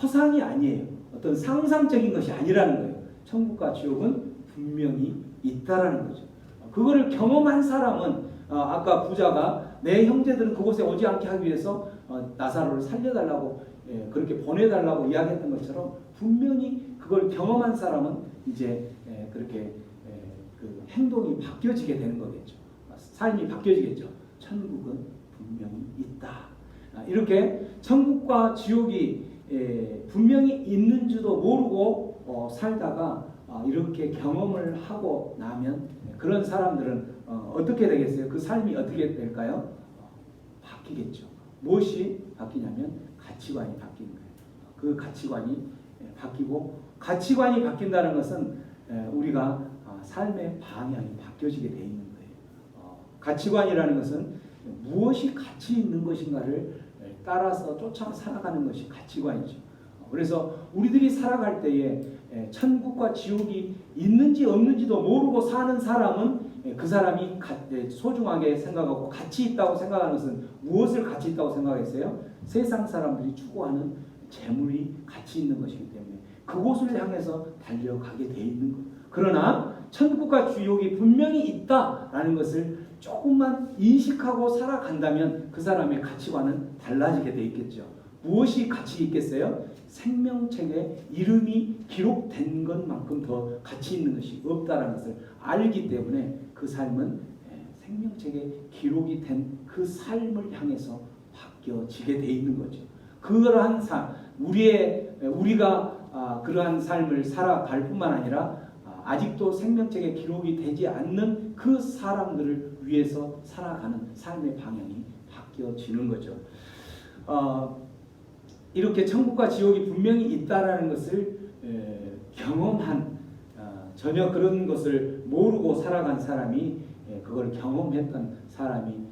S1: 허상이 아니에요. 어떤 상상적인 것이 아니라는 거예요. 천국과 지옥은 분명히 있다라는 거죠. 그거를 경험한 사람은 아까 부자가 내 형제들은 그곳에 오지 않게 하기 위해서 나사로를 살려달라고 그렇게 보내달라고 이야기했던 것처럼 분명히 그걸 경험한 사람은 이제 그렇게 그 행동이 바뀌어지게 되는 거겠죠. 삶이 바뀌어지겠죠. 천국은 분명히 있다. 이렇게 천국과 지옥이 분명히 있는 줄도 모르고 살다가 이렇게 경험을 하고 나면 그런 사람들은 어떻게 되겠어요? 그 삶이 어떻게 될까요? 바뀌겠죠. 무엇이 바뀌냐면 가치관이 바뀌는 거예요. 그 가치관이 바뀌고, 가치관이 바뀐다는 것은 우리가 삶의 방향이 바뀌어지게 돼 있는 거예요. 가치관이라는 것은 무엇이 가치 있는 것인가를 따라서 쫓아 살아가는 것이 가치관이죠. 그래서 우리들이 살아갈 때에 천국과 지옥이 있는지 없는지도 모르고 사는 사람은 그 사람이 소중하게 생각하고 가치 있다고 생각하는 것은 무엇을 가치 있다고 생각했어요? 세상 사람들이 추구하는 재물이 가치 있는 것이기 때문에 그곳을 향해서 달려가게 돼 있는 거예요. 그러나 천국과 지옥이 분명히 있다라는 것을 조금만 인식하고 살아간다면 그 사람의 가치관은 달라지게 돼 있겠죠. 무엇이 가치 있겠어요? 생명책에 이름이 기록된 것만큼 더 가치 있는 것이 없다는 것을 알기 때문에 그 삶은 생명책에 기록이 된 그 삶을 향해서 바뀌어지게 돼 있는 거죠. 그러한 삶, 우리가 그러한 삶을 살아갈 뿐만 아니라 아직도 생명책에 기록이 되지 않는 그 사람들을 위해서 살아가는 삶의 방향이 바뀌어지는 거죠. 이렇게 천국과 지옥이 분명히 있다라는 것을 경험한, 전혀 그런 것을 모르고 살아간 사람이, 그걸 경험했던 사람이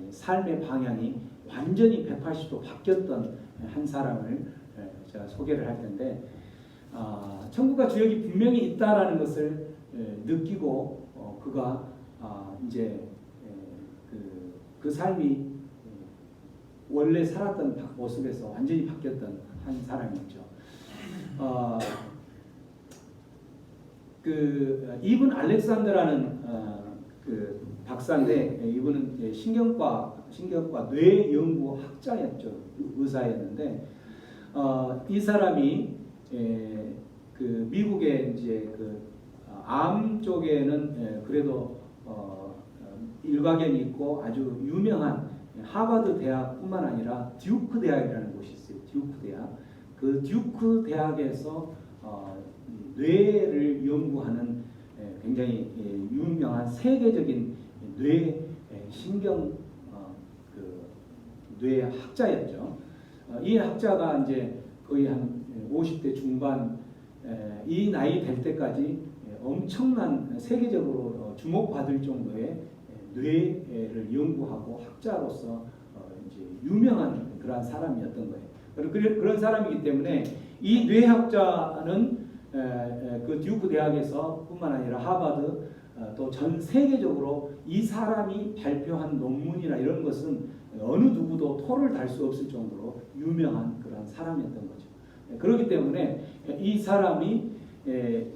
S1: 삶의 방향이 완전히 180도 바뀌었던 한 사람을 제가 소개를 할 텐데, 천국과 지옥이 분명히 있다라는 것을 느끼고 그가 이제 그 삶이 원래 살았던 모습에서 완전히 바뀌었던 한 사람이었죠. 그 이븐 알렉산더라는 그 박사인데, 이분은 신경과 뇌 연구 학자였죠. 의사였는데, 이 사람이 그 미국의 이제 그 암 쪽에는 그래도 일가견이 있고 아주 유명한 하버드 대학뿐만 아니라 듀크 대학이라는 곳이 있어요. 듀크 대학. 그 듀크 대학에서 뇌를 연구하는 굉장히 유명한 세계적인 뇌 신경 뇌 학자였죠. 이 학자가 이제 거의 한 50대 중반 이 나이 될 때까지 엄청난 세계적으로 주목받을 정도의 뇌를 연구하고 학자로서 이제 유명한 그런 사람이었던 거예요. 그런 사람이기 때문에 이 뇌학자는 그 듀크 대학에서 뿐만 아니라 하버드 또 전 세계적으로 이 사람이 발표한 논문이나 이런 것은 어느 누구도 토를 달 수 없을 정도로 유명한 그런 사람이었던 거죠. 그렇기 때문에 이 사람이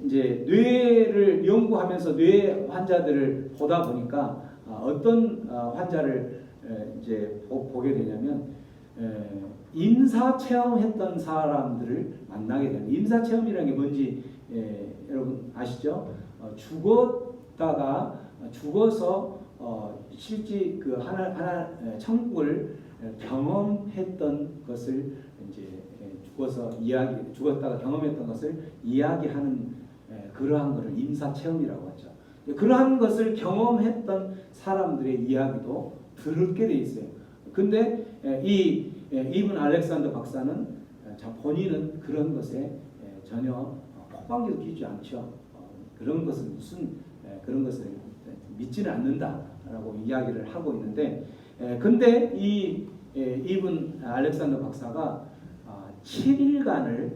S1: 이제 뇌를 연구하면서 뇌 환자들을 보다 보니까 어떤 환자를 이제 보게 되냐면 임사 체험했던 사람들을 만나게 됩니다. 임사 체험이라는 게 뭔지 여러분 아시죠? 죽어서 실제 그 하나 천국을 경험했던 것을 이제 죽었다가 경험했던 것을 이야기하는 그러한 것을 임사 체험이라고 하죠. 그러한 것을 경험했던 사람들의 이야기도 들게 돼 있어요. 근데 이 이븐 알렉산더 박사는 본인은 그런 것에 전혀 호방기도 끼지 않죠. 그런 것은 그런 것을 믿지는 않는다라고 이야기를 하고 있는데, 근데 이 이븐 알렉산더 박사가 7일간을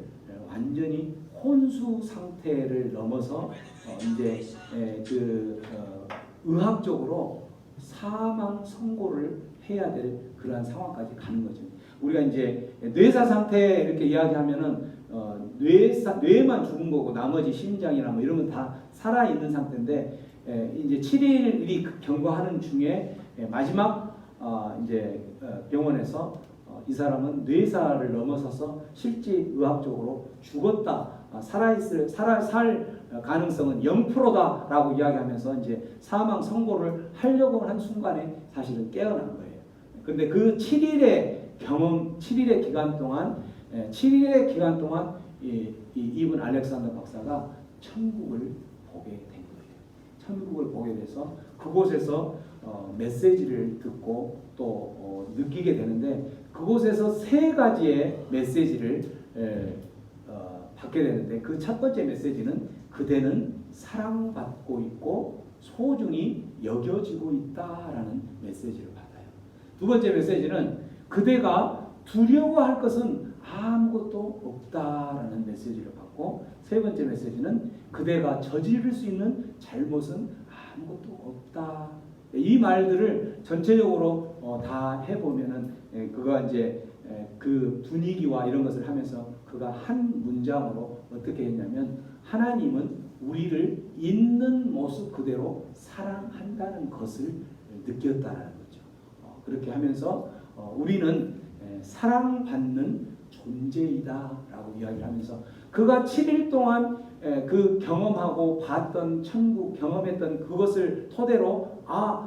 S1: 완전히 혼수 상태를 넘어서 이제 의학적으로 사망 선고를 해야 될 그러한 상황까지 가는 거죠. 우리가 이제 뇌사 상태 이렇게 이야기하면은 뇌만 죽은 거고 나머지 심장이나 뭐 이런 건 다 살아 있는 상태인데, 이제 7일이 경과하는 중에 마지막 이제 병원에서 이 사람은 뇌사를 넘어서서 실제 의학적으로 죽었다, 살 가능성은 0%다라고 이야기하면서 이제 사망 선고를 하려고 한 순간에 사실은 깨어난 거예요. 근데 그 7일의 경험, 7일의 기간 동안 이분 알렉산더 박사가 천국을 보게 된 거예요. 천국을 보게 돼서 그곳에서 메시지를 듣고 또 느끼게 되는데, 그곳에서 세 가지의 메시지를 받게 되는데, 그 첫 번째 메시지는 그대는 사랑받고 있고 소중히 여겨지고 있다라는 메시지를 받아요. 두 번째 메시지는 그대가 두려워할 것은 아무것도 없다라는 메시지를 받고, 세 번째 메시지는 그대가 저지를 수 있는 잘못은 아무것도 없다. 이 말들을 전체적으로 다 해보면은 그가 이제 그 분위기와 이런 것을 하면서 그가 한 문장으로 어떻게 했냐면, 하나님은 우리를 있는 모습 그대로 사랑한다는 것을 느꼈다라는 거죠. 그렇게 하면서 우리는 사랑받는 존재이다라고 이야기를 하면서, 그가 7일 동안 그 경험하고 봤던 천국, 경험했던 그것을 토대로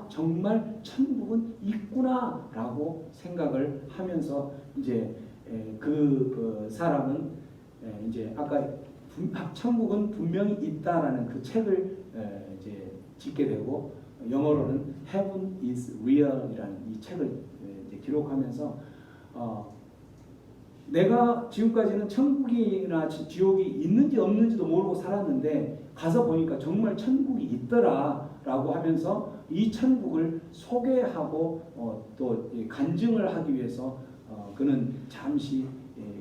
S1: 정말 천국은 있구나라고 생각을 하면서 이제 그 사람은 이제 아까 천국은 분명히 있다라는 그 책을 이제 짓게 되고, 영어로는 Heaven is Real이라는 이 책을 이제 기록하면서 내가 지금까지는 천국이나 지옥이 있는지 없는지도 모르고 살았는데 가서 보니까 정말 천국이 있더라라고 하면서 이 천국을 소개하고 또 간증을 하기 위해서 그는 잠시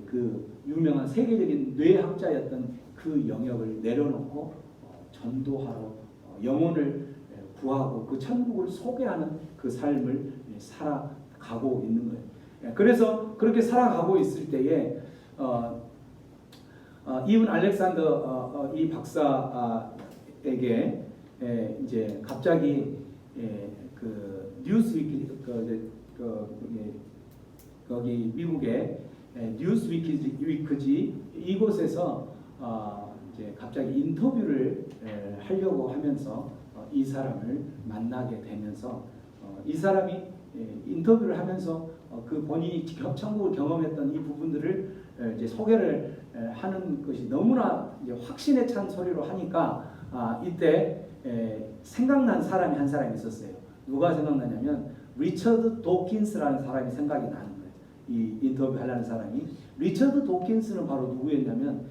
S1: 그 유명한 세계적인 뇌학자였던 그 영역을 내려놓고 전도하러 영혼을 구하고 그 천국을 소개하는 그 삶을 살아가고 있는 거예요. 그래서 그렇게 살아가고 있을 때에 이분 알렉산더 이 박사에게 이제 갑자기 그 뉴스위키 거기 미국의 뉴스위키지 이곳에서 이제 갑자기 인터뷰를 하려고 하면서 이 사람을 만나게 되면서 이 사람이 인터뷰를 하면서 그 본인이 천국을 경험했던 이 부분들을 이제 소개를 하는 것이 너무나 이제 확신에 찬 소리로 하니까 이때 생각난 사람이 한 사람이 있었어요. 누가 생각나냐면 리처드 도킨스라는 사람이 생각이 나는 거예요. 이 인터뷰 하려는 사람이. 리처드 도킨스는 바로 누구였냐면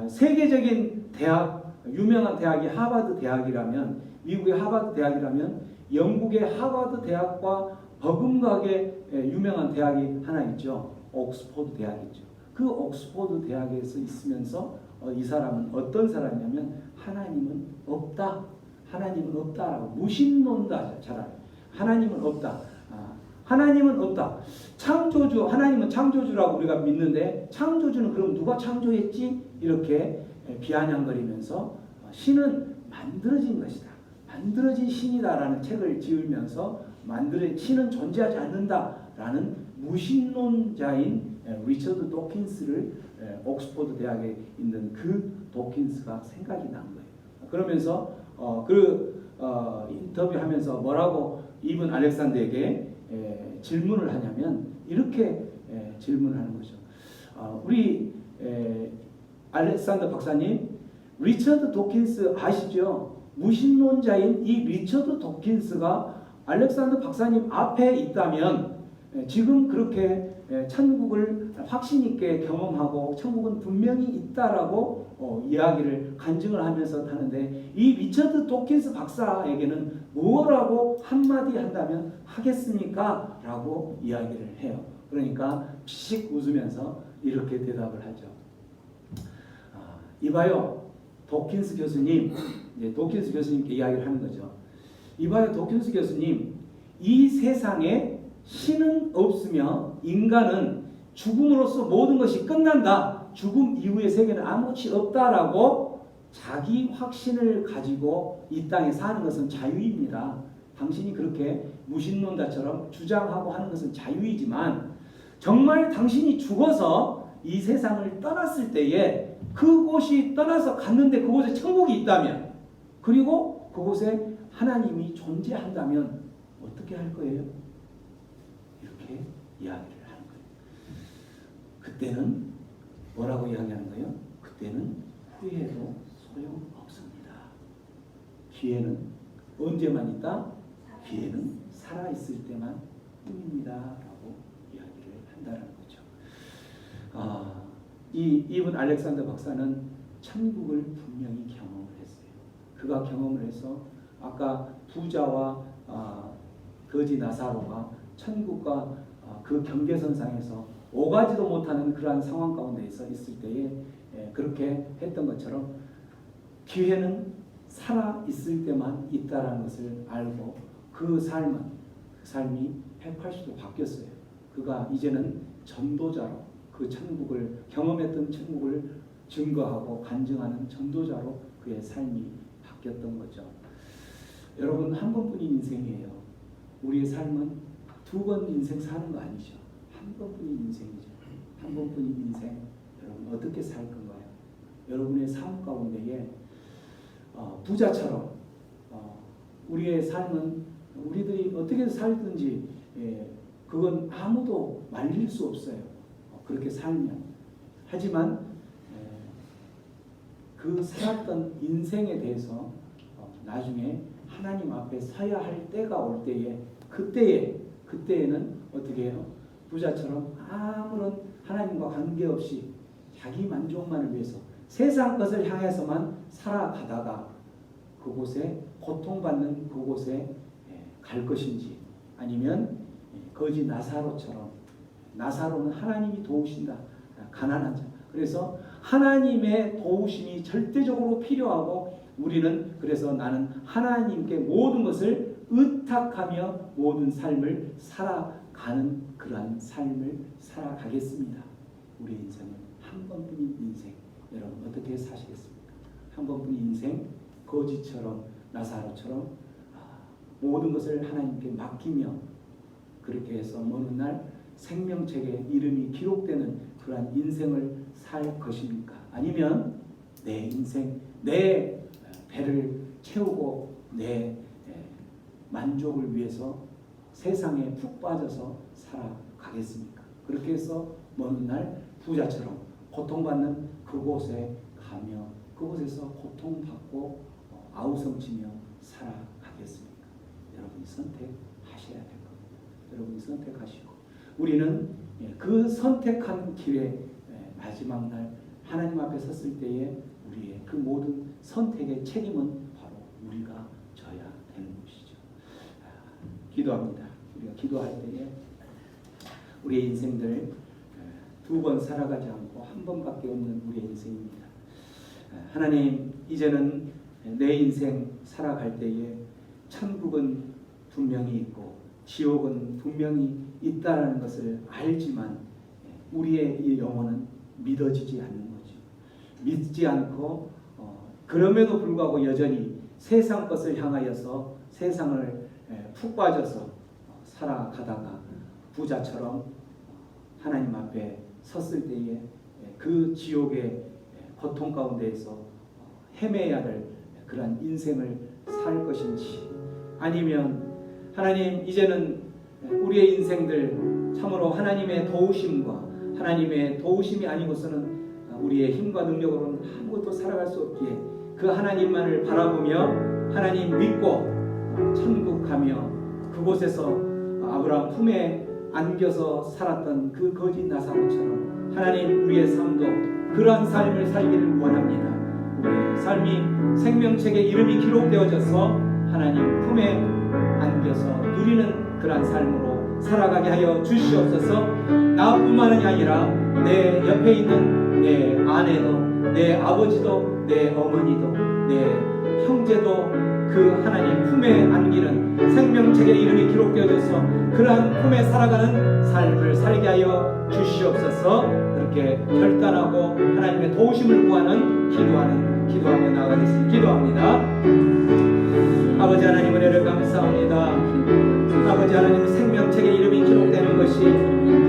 S1: 세계적인 대학, 유명한 대학이 하버드 대학이라면, 미국의 하버드 대학이라면 영국의 하버드 대학과 버금가게 유명한 대학이 하나 있죠. 옥스포드 대학이죠. 그 옥스포드 대학에서 있으면서 이 사람은 어떤 사람이냐면 하나님은 없다. 하나님은 없다라고 무신론자 차라리. 하나님은 없다. 하나님은 없다. 창조주, 하나님은 창조주라고 우리가 믿는데 창조주는 그럼 누가 창조했지? 이렇게 비아냥거리면서 신은 만들어진 것이다. 만들어진 신이다라는 책을 지으면서 신은 존재하지 않는다라는 무신론자인 리처드 도킨스를 옥스포드 대학에 있는 그 도킨스가 생각이 난 거예요. 그러면서 인터뷰하면서 뭐라고 이분 알렉산더에게 질문을 하냐면 이렇게 질문을 하는 거죠. 우리 알렉산더 박사님, 리처드 도킨스 아시죠? 무신론자인 이 리처드 도킨스가 알렉산더 박사님 앞에 있다면 지금 그렇게 천국을 확신 있게 경험하고 천국은 분명히 있다라고 이야기를 간증을 하면서 하는데, 이 리처드 도킨스 박사에게는 뭐라고 한마디 한다면 하겠습니까? 라고 이야기를 해요. 그러니까 피식 웃으면서 이렇게 대답을 하죠. 이봐요, 도킨스 교수님, 도킨스 교수님께 이야기를 하는 거죠. 이봐요, 도킨스 교수님, 이 세상에 신은 없으며 인간은 죽음으로써 모든 것이 끝난다. 죽음 이후의 세계는 아무것이 없다라고
S4: 자기 확신을 가지고 이 땅에 사는 것은 자유입니다. 당신이 그렇게 무신론자처럼 주장하고 하는 것은 자유이지만 정말 당신이 죽어서 이 세상을 떠났을 때에 그곳이 떠나서 갔는데 그곳에 천국이 있다면 그리고 그곳에 하나님이 존재한다면 어떻게 할 거예요? 이렇게 이야기를 하는 거예요. 그때는 뭐라고 이야기하는 거예요? 그때는 후회도 소용없습니다. 기회는 언제만 있다? 기회는 살아있을 때만 뿐입니다. 라고 이야기를 한다는 거죠. 이분 알렉산더 박사는 천국을 분명히 경험을 했어요. 그가 경험을 해서 아까 부자와 거지 나사로가 천국과 그 경계선상에서 오가지도 못하는 그러한 상황 가운데서 있을 때에 그렇게 했던 것처럼 기회는 살아있을 때만 있다라는 것을 알고 그 삶이 180도 바뀌었어요. 그가 이제는 전도자로 그 천국을 경험했던 천국을 증거하고 간증하는 전도자로 그의 삶이 바뀌었던 거죠. 여러분 한 번뿐인 인생이에요. 우리의 삶은 두 번 인생 사는 거 아니죠. 한 번뿐인 인생이죠. 한 번뿐인 인생 여러분 어떻게 살 건가요? 여러분의 삶 가운데에 부자처럼 우리의 삶은 우리들이 어떻게 살든지 그건 아무도 말릴 수 없어요. 그렇게 살면. 하지만 그 살았던 인생에 대해서 나중에 하나님 앞에 서야 할 때가 올 때에 그때에는 어떻게 해요? 부자처럼 아무런 하나님과 관계없이 자기 만족만을 위해서 세상 것을 향해서만 살아가다가 그곳에 고통받는 그곳에 갈 것인지 아니면 거지 나사로처럼 나사로는 하나님이 도우신다. 가난한 자. 그래서 하나님의 도우심이 절대적으로 필요하고 우리는 그래서 나는 하나님께 모든 것을 의탁하며 모든 삶을 살아가는 그러한 삶을 살아가겠습니다. 우리 인생은 한 번뿐인 인생. 여러분 어떻게 사시겠습니까? 한 번뿐인 인생 거지처럼 나사로처럼 모든 것을 하나님께 맡기며 그렇게 해서 어느 날 생명책에 이름이 기록되는 그러한 인생을 살 것입니까? 아니면 내 인생, 내 배를 채우고 내 만족을 위해서 세상에 푹 빠져서 살아가겠습니까? 그렇게 해서 어느 날 부자처럼 고통받는 그곳에 가며 그곳에서 고통받고 아우성치며 살아가겠습니까? 여러분이 선택하셔야 될 겁니다. 여러분이 선택하시고 우리는 그 선택한 길에 마지막 날 하나님 앞에 섰을 때에 우리의 그 모든 선택의 책임은 바로 우리가 져야 되는 것이죠. 기도합니다. 우리가 기도할 때에 우리의 인생들 두 번 살아가지 않고 한 번밖에 없는 우리의 인생입니다. 하나님 이제는 내 인생 살아갈 때에 천국은 분명히 있고 지옥은 분명히 있다라는 것을 알지만 우리의 이 영혼은 믿어지지 않는 거죠. 믿지 않고 그럼에도 불구하고 여전히 세상 것을 향하여서 세상을 푹 빠져서 살아가다가 부자처럼 하나님 앞에 섰을 때에 그 지옥의 고통 가운데에서 헤매야 될 그런 인생을 살 것인지 아니면 하나님 이제는 우리의 인생들 참으로 하나님의 도우심과 하나님의 도우심이 아니고서는 우리의 힘과 능력으로는 아무것도 살아갈 수 없기에 그 하나님만을 바라보며 하나님 믿고 천국 가며 그곳에서 아브라함 품에 안겨서 살았던 그 거지 나사로처럼 하나님 우리의 삶도 그러한 삶을 살기를 원합니다. 우리의 삶이 생명책에 이름이 기록되어져서 하나님 품에 안겨서 누리는 그러한 삶으로 살아가게 하여 주시옵소서. 나뿐만이 아니라 내 옆에 있는 내 아내도 내 아버지도 내 어머니도 내 형제도 그 하나님 품에 안기는 생명책에 이름이 기록되어져서 그러한 품에 살아가는 삶을 살게 하여 주시옵소서. 그렇게 결단하고 하나님의 도우심을 구하는 기도하는
S1: 기도하며 나가겠습니다. 기도합니다. 아버지 하나님 은혜를 감사합니다. 아버지 하나님 생명책에 이름이 기록되는 것이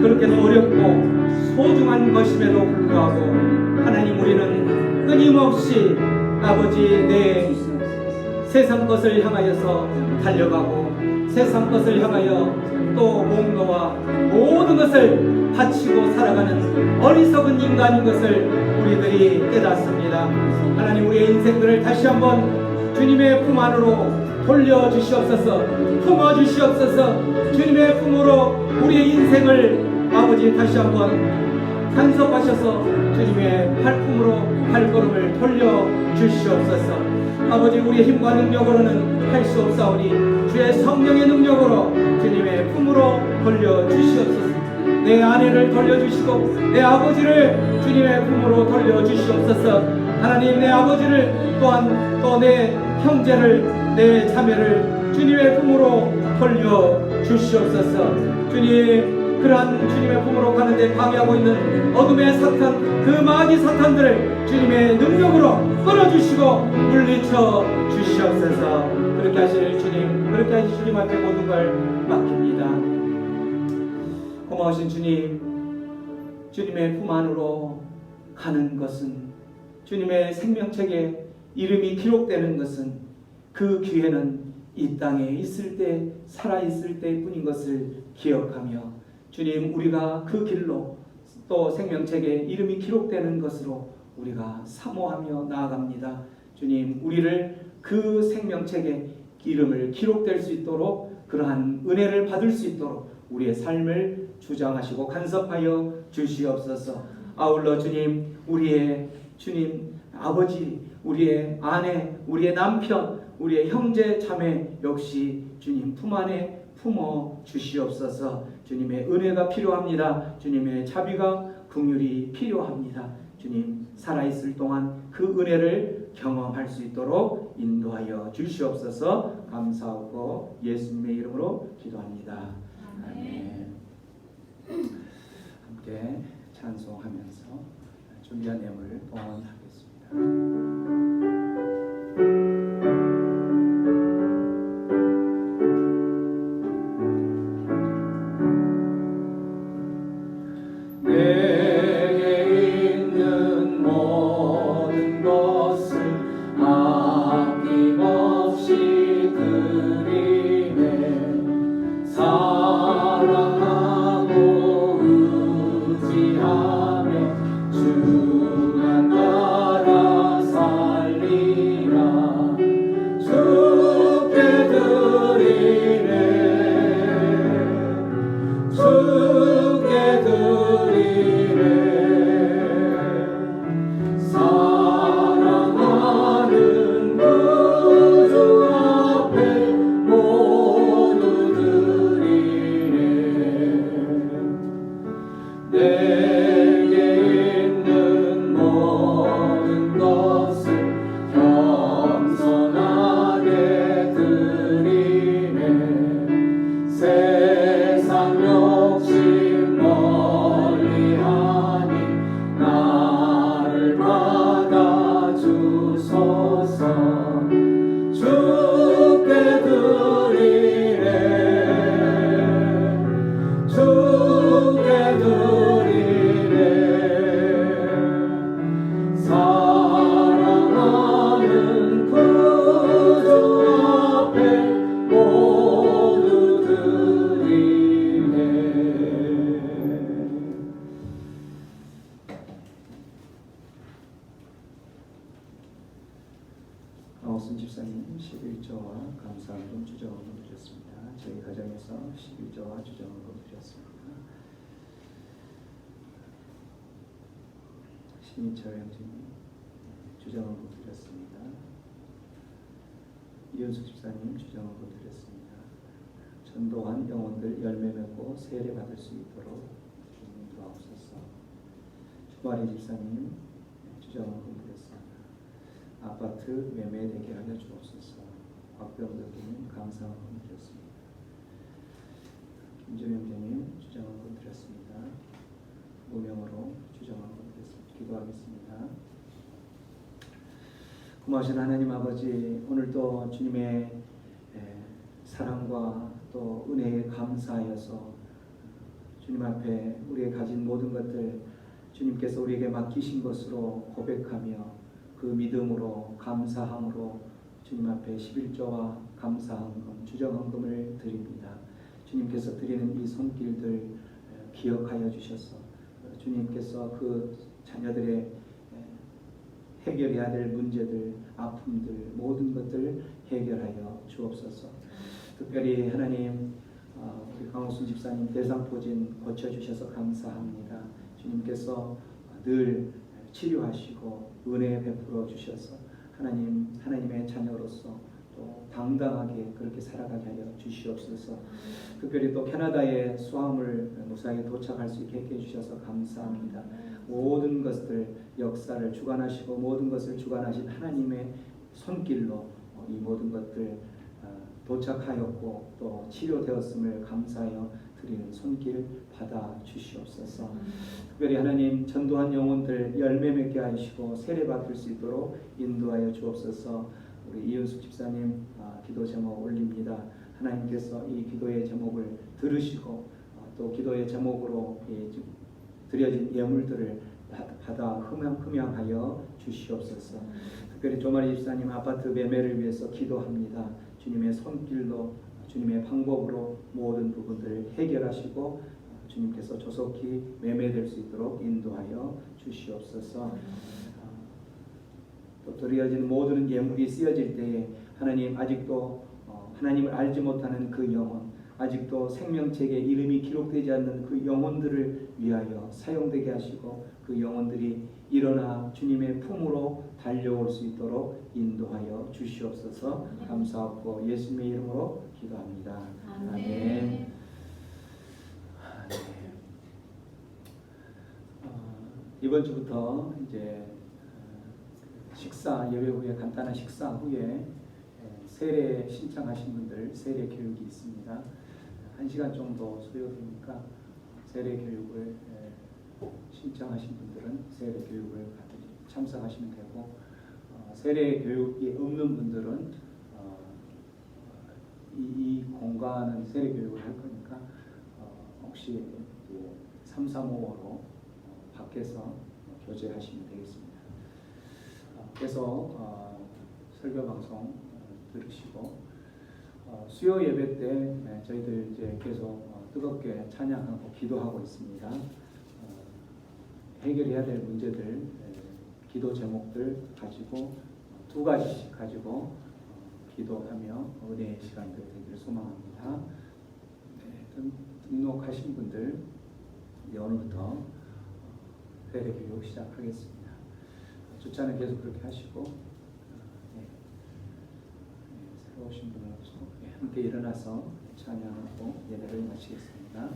S1: 그렇게도 어렵고 소중한 것임에도 불구하고 하나님 우리는 끊임없이 아버지 내 세상 것을 향하여서 달려가고 세상 것을 향하여 또 몸과 모든 것을 바치고 살아가는 어리석은 인간인 것을 우리들이 깨닫습니다. 하나님 우리의 인생들을 다시 한번 주님의 품 안으로 돌려주시옵소서. 품어주시옵소서. 주님의 품으로 우리의 인생을 아버지 다시 한번 간섭하셔서 주님의 발품으로 발걸음을 돌려주시옵소서. 아버지 우리의 힘과 능력으로는 할 수 없사오니 주의 성령의 능력으로 주님의 품으로 돌려주시옵소서. 내 아내를 돌려주시고 내 아버지를 주님의 품으로 돌려주시옵소서. 하나님 내 아버지를 또한 또 내 형제를 내 자매를 주님의 품으로 돌려주시옵소서. 주님 그러한 주님의 품으로 가는데 방해하고 있는 어둠의 사탄 그 마귀 사탄들을 주님의 능력으로 끊어주시고 물리쳐 주시옵소서. 그렇게 하실 주님 그렇게 하실 주님 앞에 모든 걸 맡깁니다. 고마우신 주님 주님의 품 안으로 가는 것은 주님의 생명책에 이름이 기록되는 것은 그 기회는 이 땅에 있을 때 살아있을 때뿐인 것을 기억하며 주님 우리가 그 길로 또 생명책에 이름이 기록되는 것으로 우리가 사모하며 나아갑니다. 주님 우리를 그 생명책에 이름을 기록될 수 있도록 그러한 은혜를 받을 수 있도록 우리의 삶을 주장하시고 간섭하여 주시옵소서. 아울러 주님 우리의 주님 아버지 우리의 아내 우리의 남편 우리의 형제 자매 역시 주님 품 안에 품어 주시옵소서. 주님의 은혜가 필요합니다. 주님의 자비가 긍휼이 필요합니다. 주님 살아있을 동안 그 은혜를 경험할 수 있도록 인도하여 주시옵소서. 감사하고 예수님의 이름으로 기도합니다. 아멘. 함께 찬송하면서 준비한 예물을 동원하겠습니다. 나우슨 집사님 11조와 감사하는 주정을 드렸습니다. 저희 가정에서 11조와 주정을 드렸습니다. 신인철 형제님 주정을 드렸습니다. 이현숙 집사님 주정을 드렸습니다. 전도한 영혼들 열매 맺고 세례 받을 수 있도록 주님 도와주소서. 주마리 집사님 주정을 드렸습니다. 아파트 매매 되게 하여 주옵소서. 박병덕님 감사함을 드렸습니다. 김정영님 주정을 드렸습니다. 무명으로 주정을 드렸습니다. 기도하겠습니다. 고마우신 하나님 아버지, 오늘도 주님의 사랑과 또 은혜에 감사하여서 주님 앞에 우리의 가진 모든 것들 주님께서 우리에게 맡기신 것으로 고백하며 그 믿음으로 감사함으로 주님 앞에 11조와 감사헌금, 주정헌금을 드립니다. 주님께서 드리는 이 손길들 기억하여 주셔서 주님께서 그 자녀들의 해결해야 될 문제들, 아픔들, 모든 것들 해결하여 주옵소서. 특별히 하나님, 우리 강호순 집사님 대상포진 고쳐주셔서 감사합니다. 주님께서 늘 치료하시고 은혜 베풀어 주셔서 하나님의 자녀로서 또 당당하게 그렇게 살아가게 하여 주시옵소서. 특별히 또 캐나다에 수화물 무사히 도착할 수 있게 해 주셔서 감사합니다. 모든 것들 역사를 주관하시고 모든 것을 주관하신 하나님의 손길로 이 모든 것들 도착하였고 또 치료되었음을 감사하여 드리는 손길 받아 주시옵소서. 특별히 하나님 전도한 영혼들 열매 맺게 하시고 세례 받을 수 있도록 인도하여 주옵소서. 우리 이윤숙 집사님 기도 제목 올립니다. 하나님께서 이 기도의 제목을 들으시고 또 기도의 제목으로 드려진 예물들을 받아 흠양하여 주시옵소서. 특별히 조마리 집사님 아파트 매매를 위해서 기도합니다. 주님의 손길로 주님의 방법으로 모든 부분들을 해결하시고 주님께서 조속히 매매될 수 있도록 인도하여 주시옵소서. 또 드려진 모든 예물이 쓰여질 때에 하나님 아직도 하나님을 알지 못하는 그 영혼, 아직도 생명책에 이름이 기록되지 않는 그 영혼들을 위하여 사용되게 하시고 그 영혼들이 일어나 주님의 품으로 달려올 수 있도록 인도하여 주시옵소서. 감사하고 예수님의 이름으로 기도합니다. 아멘. 이번 주부터 이제 식사 예배 후에 간단한 식사 후에 세례 신청하신 분들 세례 교육이 있습니다. 1시간 정도 소요되니까 세례 교육을 신청하신 분들은 세례 교육을 참석하시면 되고 세례 교육이 없는 분들은 이 공간은 세례 교육을 할 거니까 혹시 335호로 밖에서 교제하시면 되겠습니다. 그래서 설교 방송 들으시고 수요 예배 때 저희들 이제 계속 뜨겁게 찬양하고 기도하고 있습니다. 해결해야 될 문제들, 기도 제목들 가지고 2가지씩 가지고 기도하며 은혜의 시간들 되기를 소망합니다. 등록하신 분들 오늘부터 세례 교육 시작하겠습니다. 주차는 계속 그렇게 하시고 새로 오신 분은 함께 일어나서 찬양하고 예배를 마치겠습니다.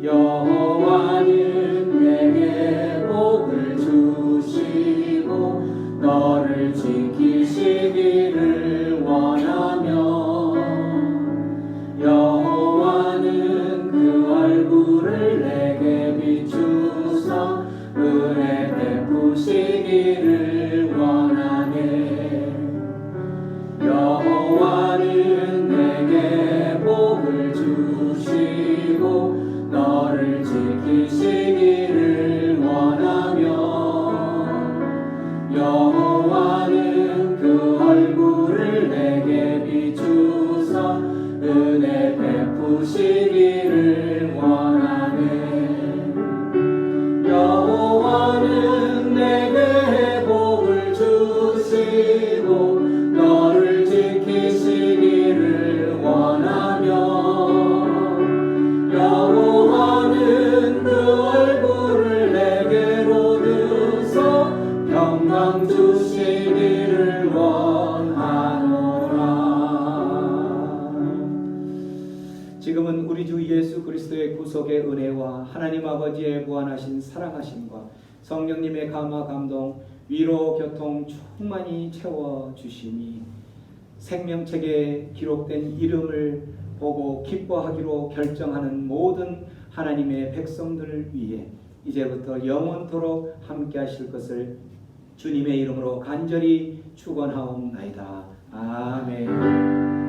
S3: 여호와는 내게 복을 주시고 너를 지키시기를 원하며 여호와는 그 얼굴을 내게 비추사 은혜 베푸시기를 원하네. 여호와는 내게 복을 주시고 너를 지키시기를 원하며 여호와는 그 얼굴을 내게 비추사 은혜 베푸시기를 원하네. 여호와는 내게 복을 주시고 너를 지키시기를 원하며 여호와는 그 얼굴을 내게로 드서 평강 주시기를 원하노라.
S1: 지금은 우리 주 예수 그리스도의 구속의 은혜와 하나님 아버지의 무한하신 사랑하심과 성령님의 감화 감동 위로 교통 충만히 채워 주시니
S4: 생명책에 기록된 이름을 보고 기뻐하기로 결정하는 모든 하나님의 백성들 위해 이제부터 영원토록 함께 하실 것을 주님의 이름으로 간절히 축원하옵나이다. 아멘.